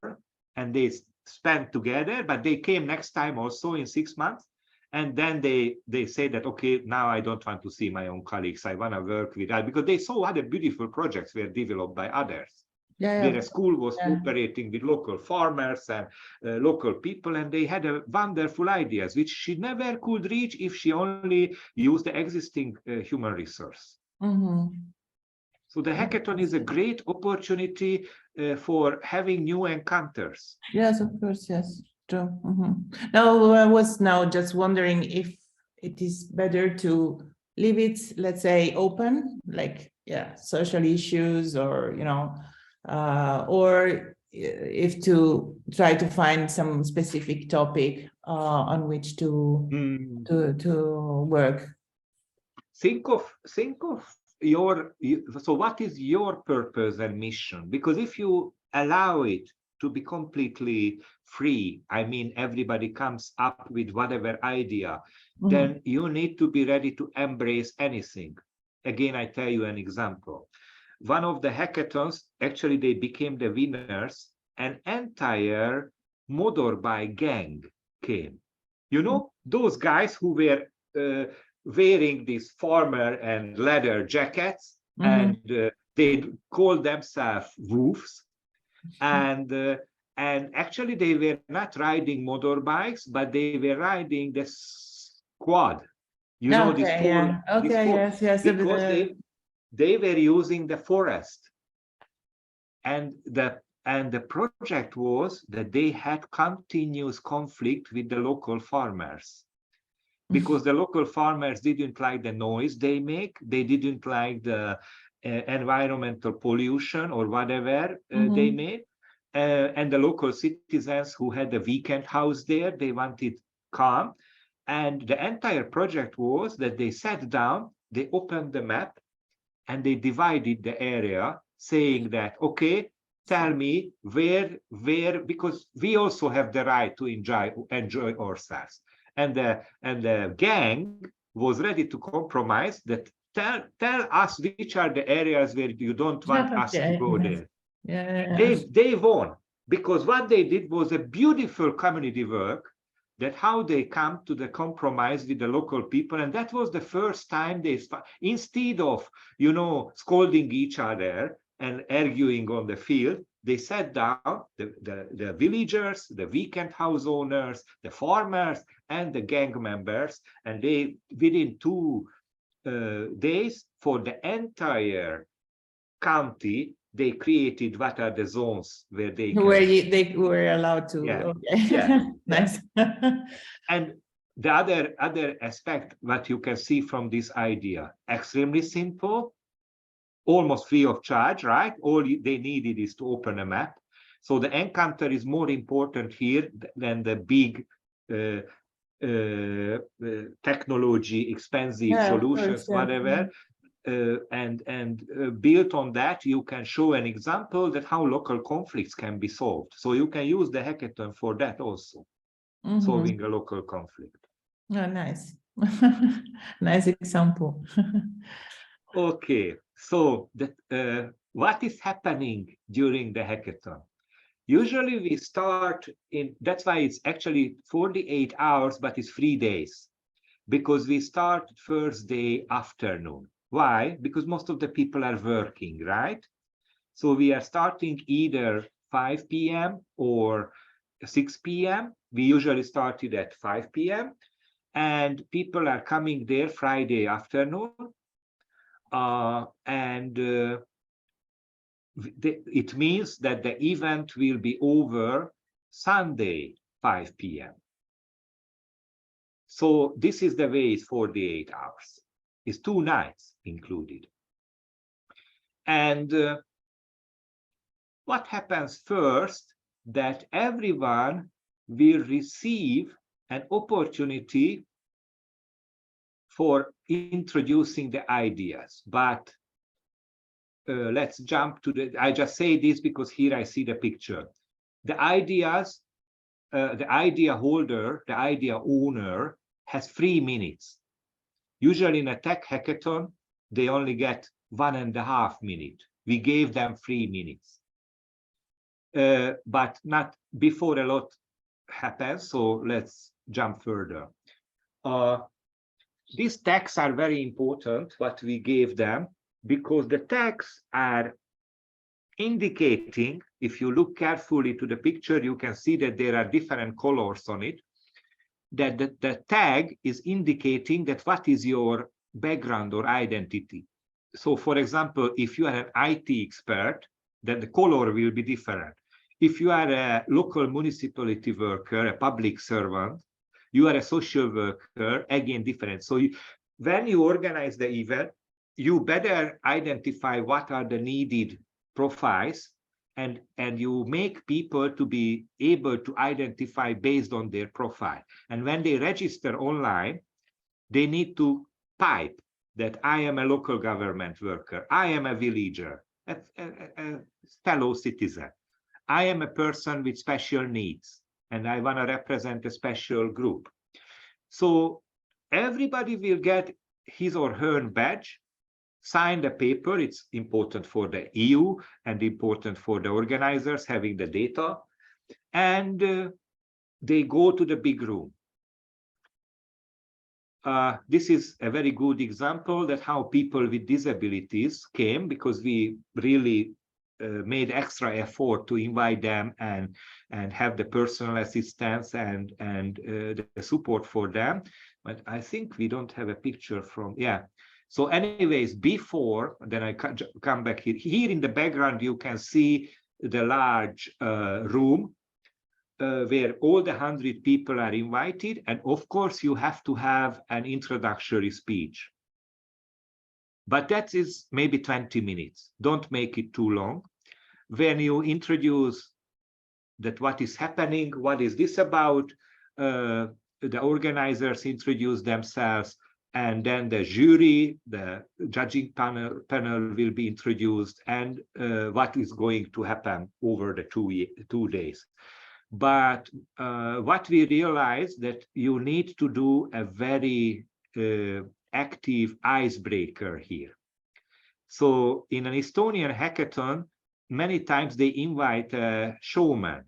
and they spent together, but they came next time also in 6 months. And then they say that, okay, now I don't want to see my own colleagues. I want to work with that, because they saw other beautiful projects were developed by others. Where a school was cooperating with local farmers and local people, and they had wonderful ideas, which she never could reach if she only used the existing human resource. So the hackathon is a great opportunity for having new encounters. Yes, of course, yes, true. No, I was now just wondering if it is better to leave it, let's say, open, like, yeah, social issues, or, you know, or if to try to find some specific topic on which to work. Think of your, so what is your purpose and mission? Because if you allow it to be completely free, I mean, everybody comes up with whatever idea, then you need to be ready to embrace anything. Again, I tell you an example. One of the hackathons, actually, they became the winners. An entire motorbike gang came. You know, those guys who were wearing these farmer and leather jackets, and they called themselves wolves, and actually they were not riding motorbikes, but they were riding the squad. You know, this four, yes, because they were using the forest, and the project was that they had continuous conflict with the local farmers, because the local farmers didn't like the noise they make, they didn't like the environmental pollution or whatever they made, and the local citizens who had a weekend house there, they wanted calm. And the entire project was that they sat down, they opened the map, and they divided the area, saying that, okay, tell me where, because we also have the right to enjoy ourselves. And the gang was ready to compromise, that tell us which are the areas where you don't want us to go there. They won, because what they did was a beautiful community work, that how they come to the compromise with the local people. And that was the first time they, instead of, you know, scolding each other and arguing on the field, they sat down, the villagers, the weekend house owners, the farmers, and the gang members, and they, within 2 days, for the entire county, they created what are the zones where they they were allowed to. Nice. And the other aspect, what you can see from this idea, extremely simple, almost free of charge, right? All they needed is to open a map. So the encounter is more important here than the big technology, expensive solutions, whatever. And built on that, you can show an example that how local conflicts can be solved. So you can use the hackathon for that also, solving a local conflict. Oh, nice. Nice example. Okay, so what is happening during the hackathon? Usually we start in, that's why it's actually 48 hours, but it's 3 days, because we start first day afternoon. Why? Because most of the people are working, right? So we are starting either 5 p.m. or 6 p.m. We usually started at 5 p.m. and people are coming there Friday afternoon. It means that the event will be over Sunday, 5 p.m. So this is the way it's 48 hours. It's 2 nights included. And what happens first, that everyone will receive an opportunity for introducing the ideas. But let's jump to I just say this because here I see the picture. The ideas, the idea holder, the idea owner has 3 minutes. Usually in a tech hackathon, they only get 1.5 minutes. We gave them 3 minutes. But not before a lot happens, so let's jump further. These tags are very important, what we gave them, because the tags are indicating, if you look carefully to the picture, you can see that there are different colors on it, that the tag is indicating that what is your background or identity. So for example, if you are an IT expert, then the color will be different. If you are a local municipality worker, a public servant, you are a social worker, again different. So when you organize the event, you better identify what are the needed profiles, and you make people to be able to identify based on their profile. And when they register online, they need to type that I am a local government worker, I am a villager, a fellow citizen, I am a person with special needs, and I want to represent a special group. So everybody will get his or her badge, sign the paper. It's important for the EU and important for the organizers having the data. And they go to the big room. This is a very good example that how people with disabilities came, because we really made extra effort to invite them and have the personal assistance and the support for them. But I think we don't have a picture from, yeah. So anyways, before, then I come back here. Here in the background, you can see the large room where all the 100 people are invited. And of course, you have to have an introductory speech. But that is maybe 20 minutes. Don't make it too long. When you introduce that what is happening, what is this about, the organizers introduce themselves, and then the jury, the judging panel will be introduced, and what is going to happen over the 2 days. But what we realized that you need to do a very active icebreaker here. So in an Estonian hackathon, many times they invite a showman.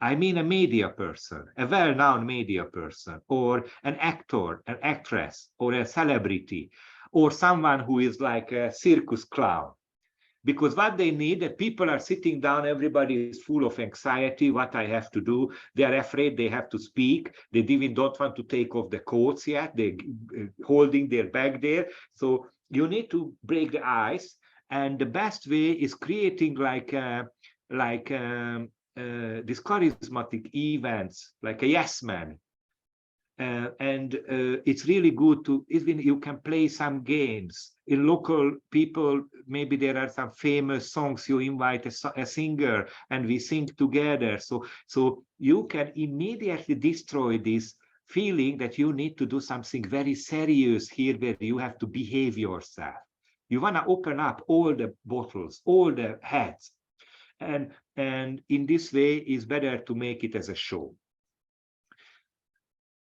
I mean a media person, a well-known media person, or an actor, an actress, or a celebrity, or someone who is like a circus clown. Because what they need, that people are sitting down, everybody is full of anxiety, what I have to do. They are afraid they have to speak. They even don't want to take off the coats yet. They're holding their bag there. So you need to break the ice. And the best way is creating these charismatic events, like a yes man. It's really good to, even you can play some games in local people. Maybe there are some famous songs, you invite a singer and we sing together. So you can immediately destroy this feeling that you need to do something very serious here, where you have to behave yourself. You want to open up all the bottles, all the heads. And in this way, it's better to make it as a show.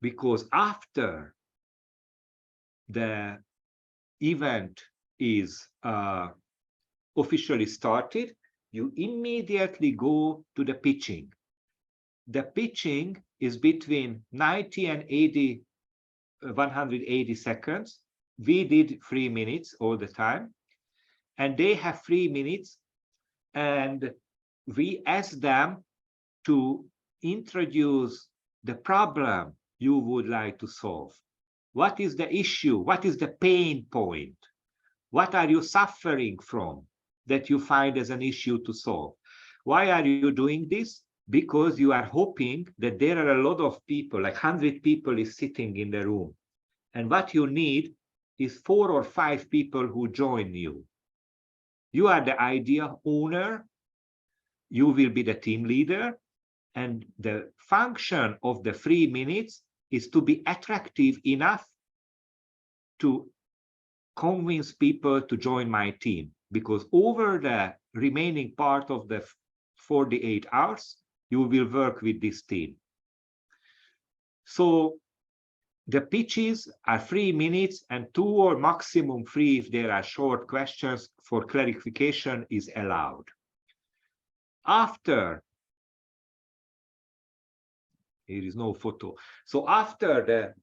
Because after the event is officially started, you immediately go to the pitching. The pitching is between 90 and 180 seconds. We did 3 minutes all the time, and they have 3 minutes, and we ask them to introduce the problem you would like to solve. What is the issue? What is the pain point? What are you suffering from that you find as an issue to solve? Why are you doing this? Because you are hoping that there are a lot of people, like 100 people is sitting in the room. And what you need is 4 or 5 people who join you. You are the idea owner. You will be the team leader. And the function of the 3 minutes is to be attractive enough to convince people to join my team, because over the remaining part of the 48 hours, you will work with this team. So the pitches are 3 minutes, and 2 or maximum 3 if there are short questions for clarification is allowed. After, here is no photo. So after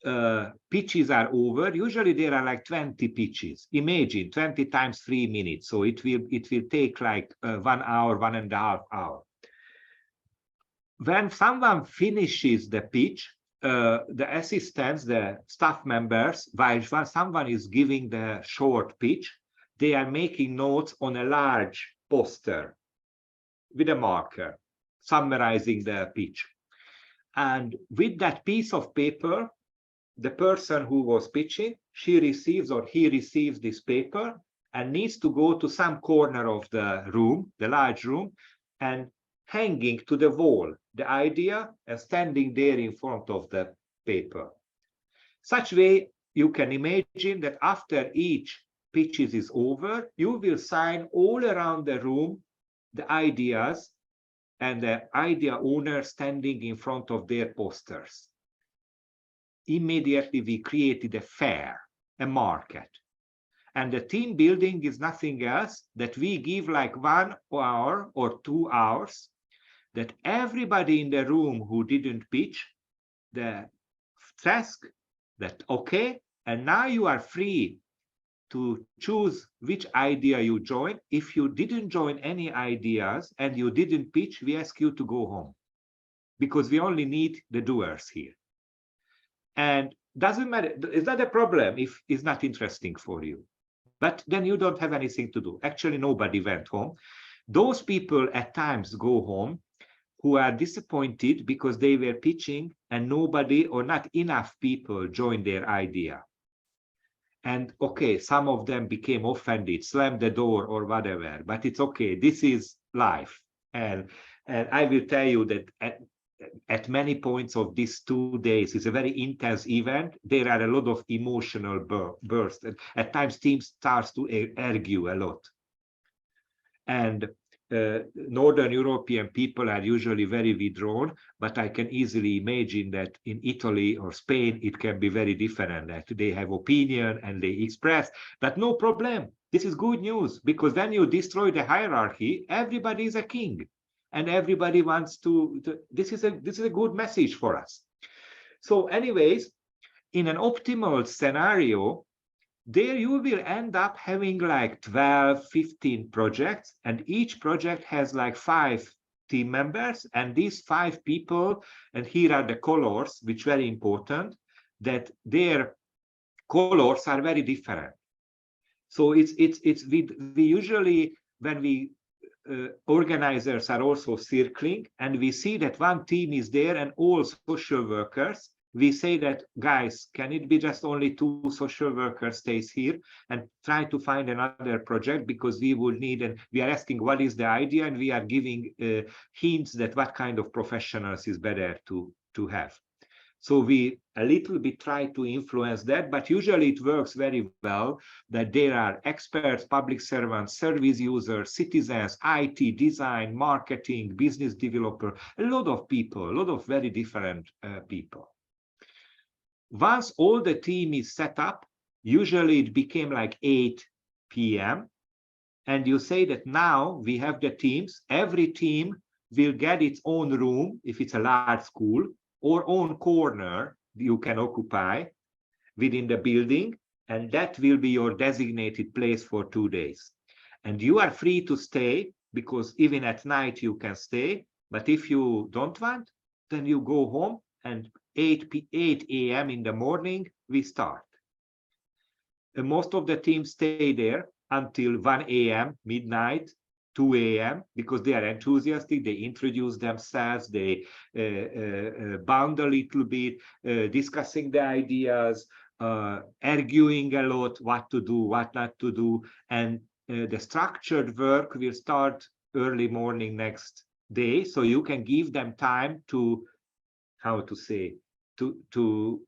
the pitches are over, usually there are like 20 pitches. Imagine 20 times 3 minutes. So it will take like 1 hour, 1.5 hours. When someone finishes the pitch, the assistants, the staff members, while someone is giving the short pitch, they are making notes on a large poster with a marker, summarizing the pitch. And with that piece of paper, the person who was pitching, she receives or he receives this paper and needs to go to some corner of the room, the large room, and hanging to the wall the idea and standing there in front of the paper. Such way, you can imagine that after each pitch is over, you will sign all around the room the ideas and the idea owner standing in front of their posters. Immediately, we created a fair, a market. And the team building is nothing else that we give like 1 hour or 2 hours that everybody in the room who didn't pitch the task that, okay, and now you are free to choose which idea you join. If you didn't join any ideas and you didn't pitch, we ask you to go home because we only need the doers here. And doesn't matter, it's not a problem if it's not interesting for you, but then you don't have anything to do. Actually, nobody went home. Those people at times go home who are disappointed because they were pitching and nobody or not enough people joined their idea. And okay, some of them became offended, slammed the door or whatever, but it's okay. This is life. And I will tell you that at many points of these 2 days, it's a very intense event. There are a lot of emotional bursts. At times, teams starts to argue a lot. And Northern European people are usually very withdrawn, but I can easily imagine that in Italy or Spain, it can be very different, that they have opinion and they express, but no problem. This is good news, because when you destroy the hierarchy, everybody is a king and everybody wants to this is a good message for us. So anyways, in an optimal scenario, there you will end up having like 12, 15 projects, and each project has like 5 team members, and these 5 people, and here are the colors, which are very important, that their colors are very different. So we usually, when we organizers are also circling, and we see that one team is there and all social workers, we say that, guys, can it be just only 2 social workers stays here, and try to find another project, because we will need, and we are asking what is the idea, and we are giving hints that what kind of professionals is better to have. So we a little bit try to influence that, but usually it works very well that there are experts, public servants, service users, citizens, IT, design, marketing, business developer, a lot of people, a lot of very different people. Once all the team is set up, usually it became like 8 p.m. And you say that now we have the teams, every team will get its own room, if it's a large school, or own corner you can occupy within the building, and that will be your designated place for 2 days. And you are free to stay, because even at night you can stay, but if you don't want, then you go home, and 8 a.m. in the morning we start. And most of the teams stay there until 1 a.m., midnight, 2 a.m., because they are enthusiastic, they introduce themselves, they bond a little bit, discussing the ideas, arguing a lot, what to do, what not to do, and the structured work will start early morning next day, so you can give them time to, how to say, to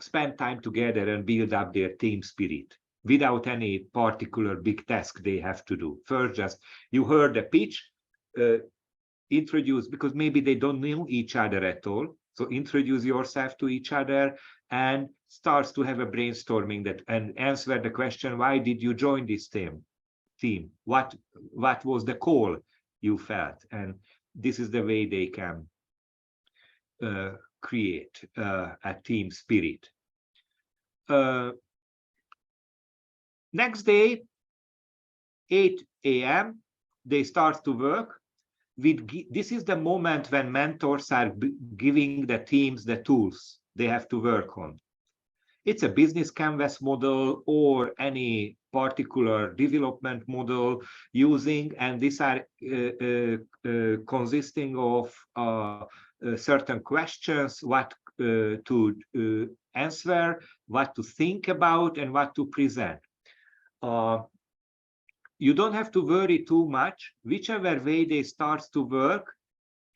spend time together and build up their team spirit, without any particular big task they have to do. First, just you heard the pitch, introduce, because maybe they don't know each other at all. So introduce yourself to each other and starts to have a brainstorming that, and answer the question, why did you join this team? What was the call you felt? And this is the way they can create a team spirit. Next day, 8 a.m., they start to work. This is the moment when mentors are giving the teams the tools they have to work on. It's a business canvas model or any particular development model using, and these are consisting of certain questions, what to answer, what to think about, and what to present. You don't have to worry too much. Whichever way they start to work,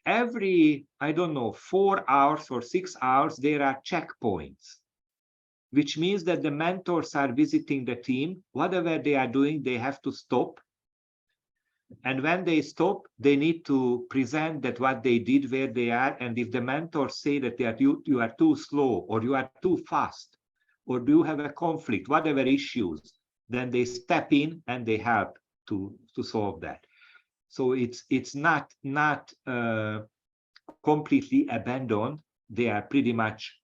every, I don't know, 4 hours or 6 hours, there are checkpoints, which means that the mentors are visiting the team. Whatever they are doing, they have to stop. And when they stop, they need to present that what they did, where they are. And if the mentors say that you are too slow, or you are too fast, or do you have a conflict, whatever issues, then they step in and they help to solve that. So it's not completely abandoned. They are pretty much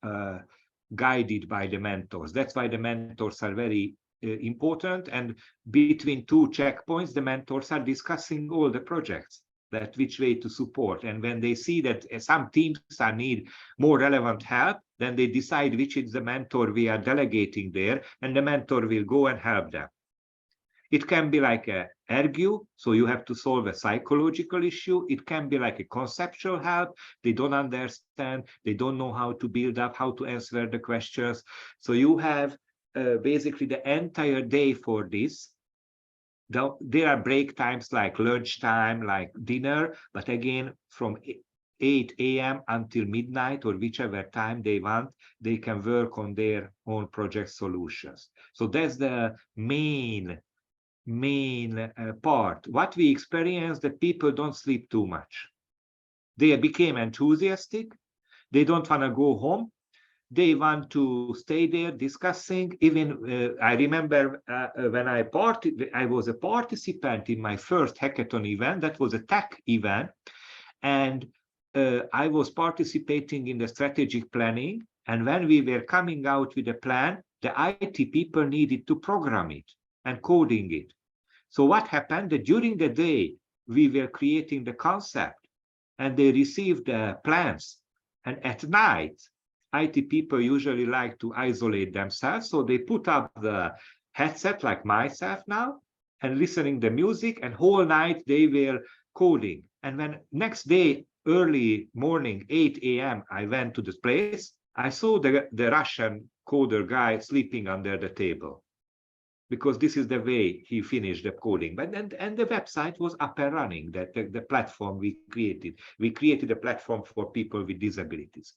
guided by the mentors. That's why the mentors are very important. And between 2 checkpoints, the mentors are discussing all the projects, that which way to support. And when they see that some teams need more relevant help, then they decide which is the mentor we are delegating there, and the mentor will go and help them. It can be like a argue, so you have to solve a psychological issue. It can be like a conceptual help. They don't understand, they don't know how to build up, how to answer the questions. So you have basically the entire day for this. There are break times like lunchtime, like dinner, but again, from 8 a.m. until midnight, or whichever time they want, they can work on their own project solutions. So that's the main part. What we experience, that people don't sleep too much. They became enthusiastic. They don't want to go home. They want to stay there discussing. Even I remember when I was a participant in my first hackathon event. That was a tech event, and I was participating in the strategic planning. And when we were coming out with a plan, the IT people needed to program it and coding it. So what happened? That during the day we were creating the concept, and they received the plans. And at night, IT people usually like to isolate themselves, so they put up the headset, like myself now, and listening the music, and whole night they were coding. And when next day, early morning, 8 a.m., I went to this place, I saw the Russian coder guy sleeping under the table, because this is the way he finished the coding. But and the website was up and running, that the platform we created. We created a platform for people with disabilities.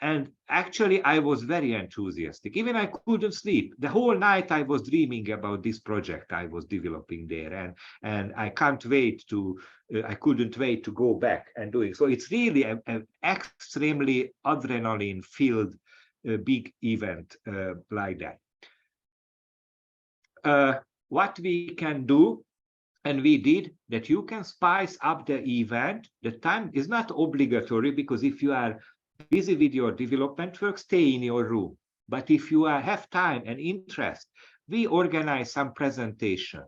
And actually, I was very enthusiastic. Even I couldn't sleep. The whole night I was dreaming about this project I was developing there. And I can't wait to, I couldn't wait to go back and do it. So it's really an extremely adrenaline-filled big event like that. What we can do, and we did, that you can spice up the event. The time is not obligatory, because if you are busy with your development work, stay in your room. But if you have time and interest, we organize some presentation.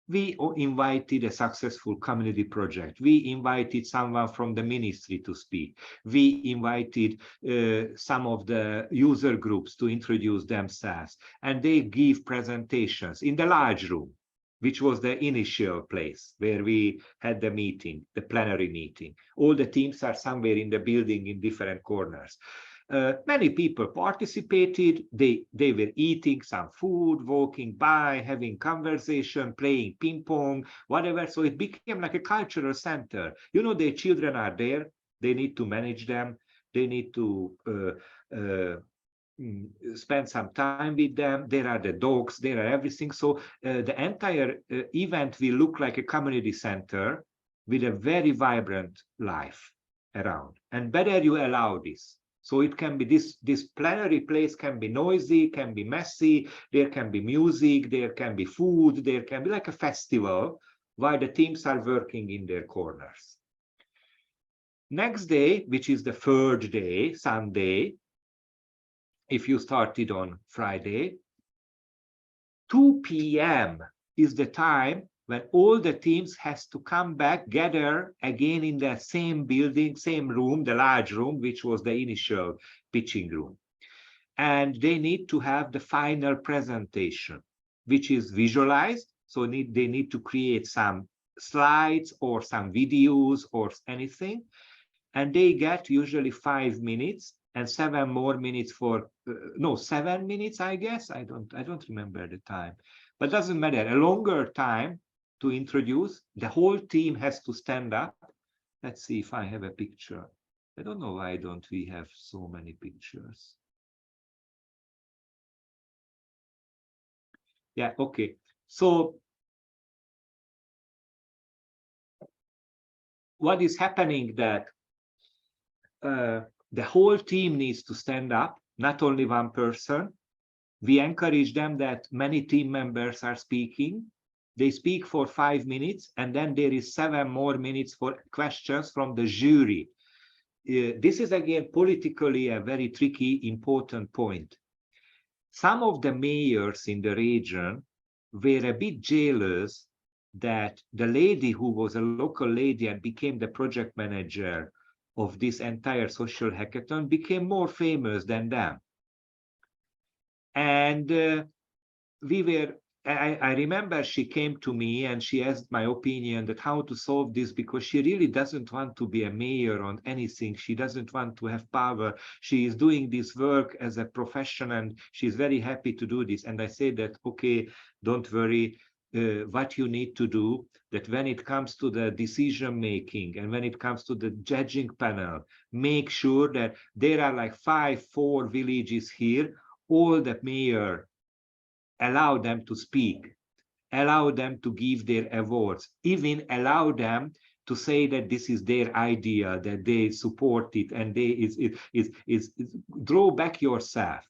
We invited a successful community project. We invited someone from the ministry to speak. We invited some of the user groups to introduce themselves, and they give presentations in the large room, which was the initial place where we had the meeting, the plenary meeting. All the teams are somewhere in the building in different corners. Many people participated. They were eating some food, walking by, having conversation, playing ping pong, whatever. So it became like a cultural center. You know, their children are there. They need to manage them. They need to spend some time with them. There are the dogs, there are everything. So the entire event will look like a community center with a very vibrant life around. And better you allow this. So it can be this plenary place can be noisy, can be messy, there can be music, there can be food, there can be like a festival while the teams are working in their corners. Next day, which is the third day, Sunday, if you started on Friday, 2 p.m. is the time when all the teams has to come back, gather again in the same building, same room, the large room, which was the initial pitching room. and they need to have the final presentation, which is visualized. So they need to create some slides or some videos or anything, and they get usually 5 minutes and 7 more minutes for no 7 minutes, I guess. I don't remember the time, but doesn't matter. A longer time to introduce. The whole team has to stand up. Let's see if I have a picture. I don't know why don't we have so many pictures. Yeah, okay. So what is happening that the whole team needs to stand up, not only one person. We encourage them that many team members are speaking. They speak for 5 minutes, and then there is 7 more minutes for questions from the jury. This is again politically a very tricky, important point. Some of the mayors in the region were a bit jealous that the lady who was a local lady and became the project manager of this entire social hackathon became more famous than them. And I remember she came to me and she asked my opinion that how to solve this, because she really doesn't want to be a mayor on anything. She doesn't want to have power. She is doing this work as a profession and she's very happy to do this. And I said that, okay, don't worry. What you need to do, that when it comes to the decision making and when it comes to the judging panel, make sure that there are like 4 villages here. All the mayor allow them to speak, allow them to give their awards, even allow them to say that this is their idea, that they support it, and they draw back yourself.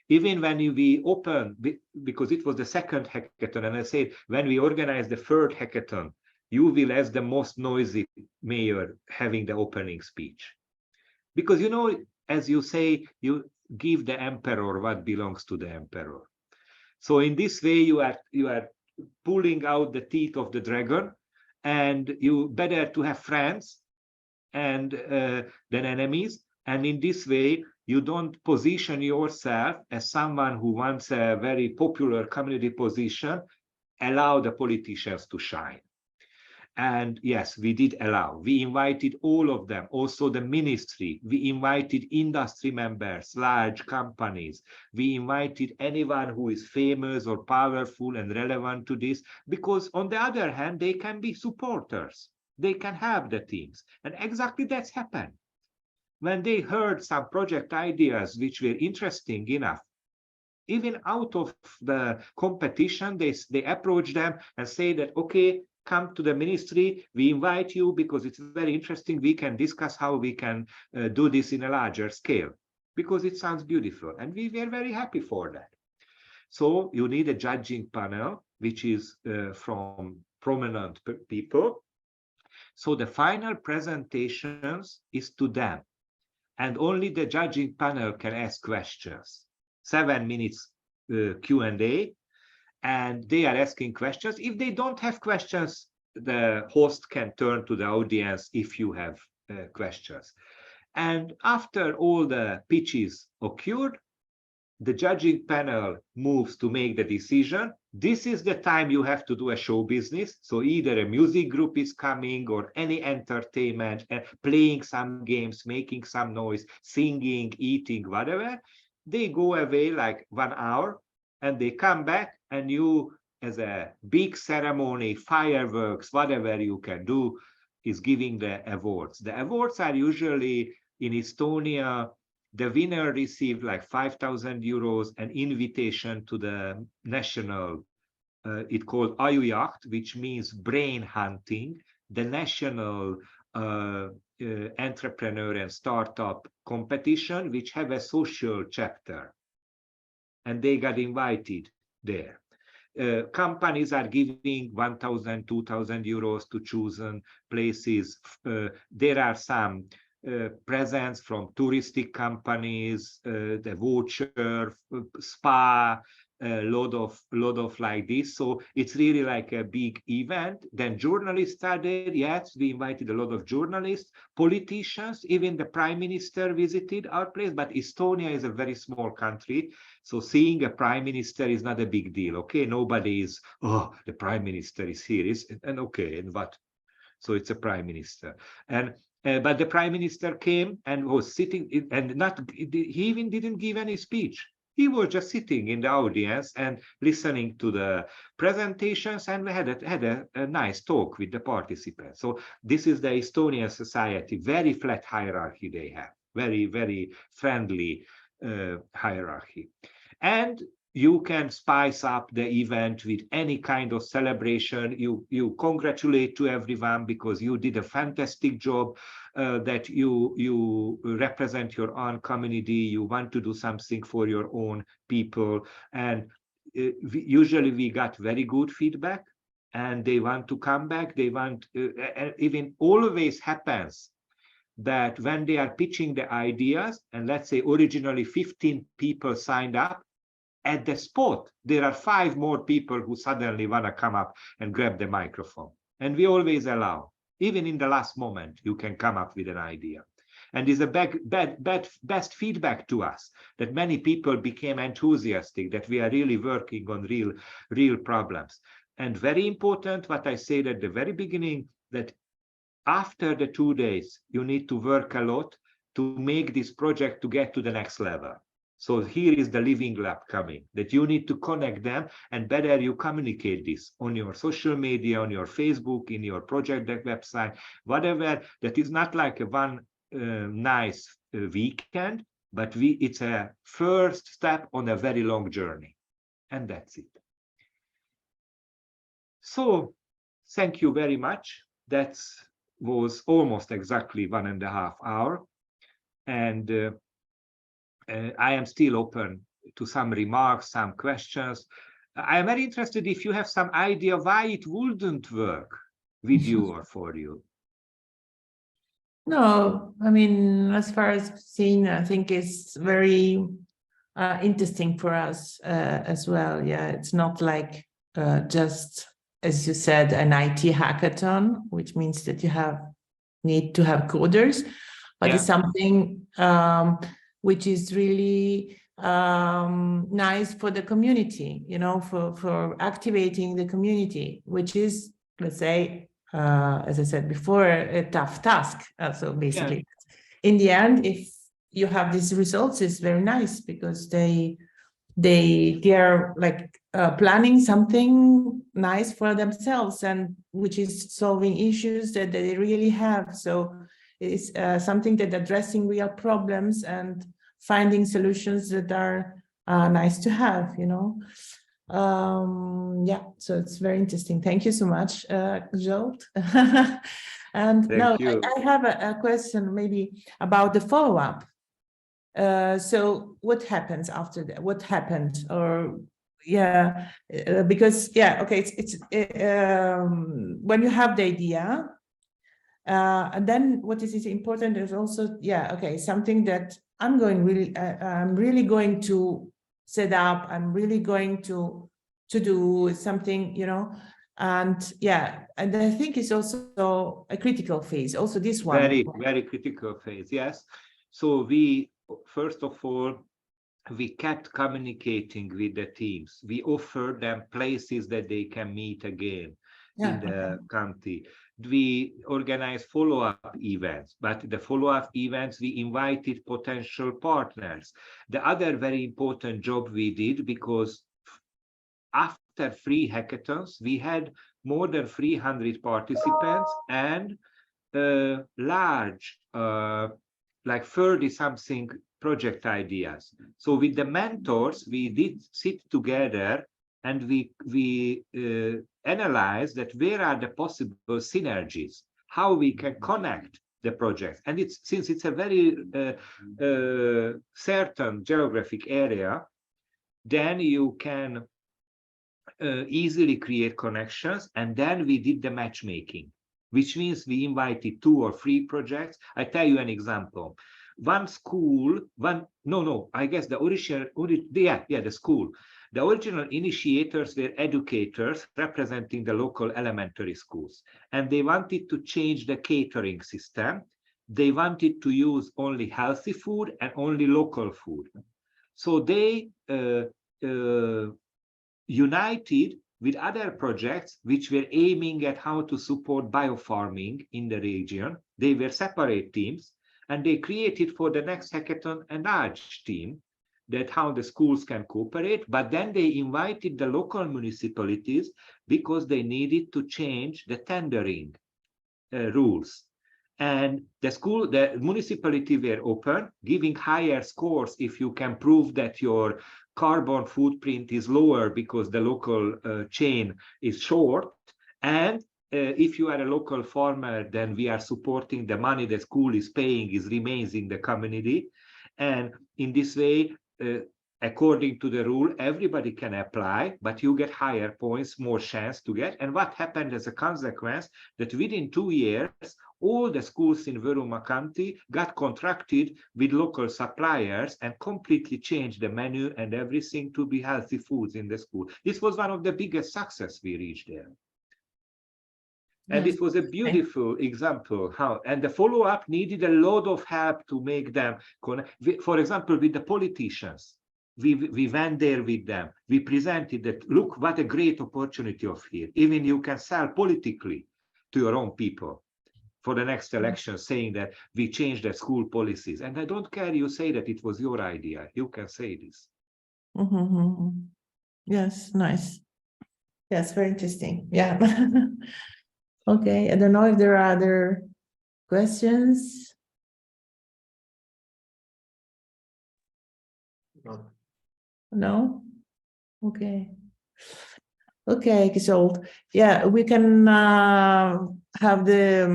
Even when we open, because it was the second hackathon, and I said, when we organize the third hackathon, you will, as the most noisy mayor, having the opening speech. Because, you know, as you say, you give the emperor what belongs to the emperor. So in this way, you are pulling out the teeth of the dragon, and you better to have friends and than enemies. And in this way, you don't position yourself as someone who wants a very popular community position. Allow the politicians to shine. And yes, we did allow. We invited all of them, also the ministry. We invited industry members, large companies. We invited anyone who is famous or powerful and relevant to this, because on the other hand, they can be supporters. They can have the teams. And exactly that's happened. When they heard some project ideas which were interesting enough, even out of the competition, they approach them and say that, okay, come to the ministry, we invite you because it's very interesting. We can discuss how we can do this in a larger scale, because it sounds beautiful. And we were very happy for that. So you need a judging panel, which is from prominent people. So the final presentations is to them. And only the judging panel can ask questions. 7 minutes Q&A. And they are asking questions. If they don't have questions, the host can turn to the audience if you have questions. And after all the pitches occurred, the judging panel moves to make the decision. This is the time you have to do a show business. So either a music group is coming or any entertainment, playing some games, making some noise, singing, eating, whatever. They go away like 1 hour and they come back, and you, as a big ceremony, fireworks, whatever you can do, is giving the awards. The awards are usually in Estonia. The winner received like 5,000 euros, an invitation to the national, it called Ajujacht, which means brain hunting, the national entrepreneur and startup competition, which have a social chapter. And they got invited there. Companies are giving 1,000, 2,000 euros to chosen places. There are some presents from touristic companies, the voucher, spa, lot of like this. So it's really like a big event. Then journalists are there. Yes, we invited a lot of journalists, politicians, even the prime minister visited our place. But Estonia is a very small country, so seeing a prime minister is not a big deal. Okay, nobody is, oh, the prime minister is here. And okay, and what? So it's a prime minister. And but the prime minister came and was sitting and he even didn't give any speech. He was just sitting in the audience and listening to the presentations, and we had a nice talk with the participants. So this is the Estonian society, very flat hierarchy they have, very, very friendly hierarchy. And you can spice up the event with any kind of celebration. You congratulate to everyone because you did a fantastic job, that you represent your own community, you want to do something for your own people. And usually we got very good feedback, and they want to come back. They want, even always happens that when they are pitching the ideas, and let's say originally 15 people signed up, at the spot, there are 5 more people who suddenly want to come up and grab the microphone. And we always allow, even in the last moment, you can come up with an idea. And it's a best feedback to us that many people became enthusiastic, that we are really working on real problems. And very important, what I said at the very beginning, that after the 2 days, you need to work a lot to make this project to get to the next level. So here is the living lab coming, that you need to connect them, and better you communicate this on your social media, on your Facebook, in your project website, whatever. That is not like a one nice weekend, but it's a first step on a very long journey. And that's it. So thank you very much. That was almost exactly 1.5 hours. And I am still open to some remarks, some questions. I am very interested if you have some idea why it wouldn't work with you or for you. No, I mean, as far as seeing, I think it's very interesting for us as well. Yeah, it's not like just, as you said, an IT hackathon, which means that you need to have coders, but it's something which is really nice for the community, you know, for activating the community, which is, let's say, as I said before, a tough task. So basically, in the end, if you have these results, it's very nice because they are like planning something nice for themselves, and which is solving issues that they really have. So it's something that addressing real problems and finding solutions that are nice to have, you know. Yeah, so it's very interesting. Thank you so much, Zsolt. And now I have a question maybe about the follow-up. So what happens after that? What happened? Or because okay, it's when you have the idea, and then what is important is also okay, something that I'm really going to set up. I'm really going to do something, you know. And and I think it's also a critical phase. Also, this one very critical phase. Yes. So we, first of all, we kept communicating with the teams. We offered them places that they can meet again in the country. We organized follow-up events, but the follow-up events, we invited potential partners. The other very important job we did, because after 3 hackathons, we had more than 300 participants and large, like 30-something project ideas. So with the mentors, we did sit together and we analyzed that where are the possible synergies, how we can connect the project. And since it's a very certain geographic area, then you can easily create connections. And then we did the matchmaking, which means we invited 2 or 3 projects. I tell you an example. one school, I guess the the school. The original initiators were educators representing the local elementary schools, and they wanted to change the catering system. They wanted to use only healthy food and only local food. So they united with other projects which were aiming at how to support biofarming in the region. They were separate teams, and they created for the next hackathon a large team that how the schools can cooperate, but then they invited the local municipalities because they needed to change the tendering rules. And the municipality were open, giving higher scores if you can prove that your carbon footprint is lower because the local chain is short. And if you are a local farmer, then we are supporting the money the school is paying remains in the community. And in this way, according to the rule, everybody can apply, but you get higher points, more chance to get. And what happened as a consequence, that within 2 years, all the schools in Viruma County got contracted with local suppliers and completely changed the menu and everything to be healthy foods in the school. This was one of the biggest success we reached there. And it was a beautiful example how, and the follow-up needed a lot of help to make them, for example, with the politicians. We went there with them. We presented that, look, what a great opportunity of here. Even you can sell politically to your own people for the next election, saying that we changed the school policies. And I don't care you say that it was your idea. You can say this. Yes, nice. Yes, very interesting. Yeah. Okay, I don't know if there are other questions. No? Okay. Okay, Zsolt. Yeah, we can have the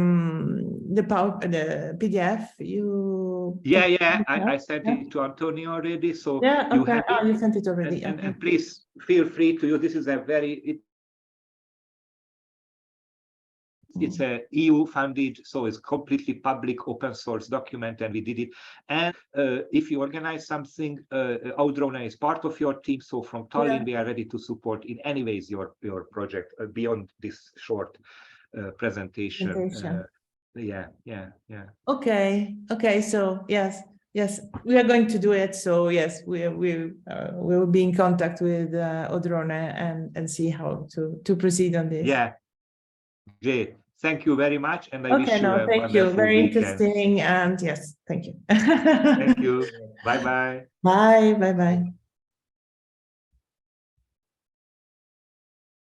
PDF. I sent it to Antonio already. So yeah, you okay. have it. You sent it already. And please feel free to use. This is a very it's a EU funded, so it's completely public open source document, and we did it. And if you organize something, Audrona is part of your team. So from Tallinn, we are ready to support in any ways your project beyond this short presentation. Yeah. Okay. So yes, we are going to do it. So yes, we will be in contact with Audrona and see how to proceed on this. Yeah. Great. Thank you very much. And I wish you a thank you. Very weekend. interesting. And yes, thank you. Thank you. Bye-bye. Bye.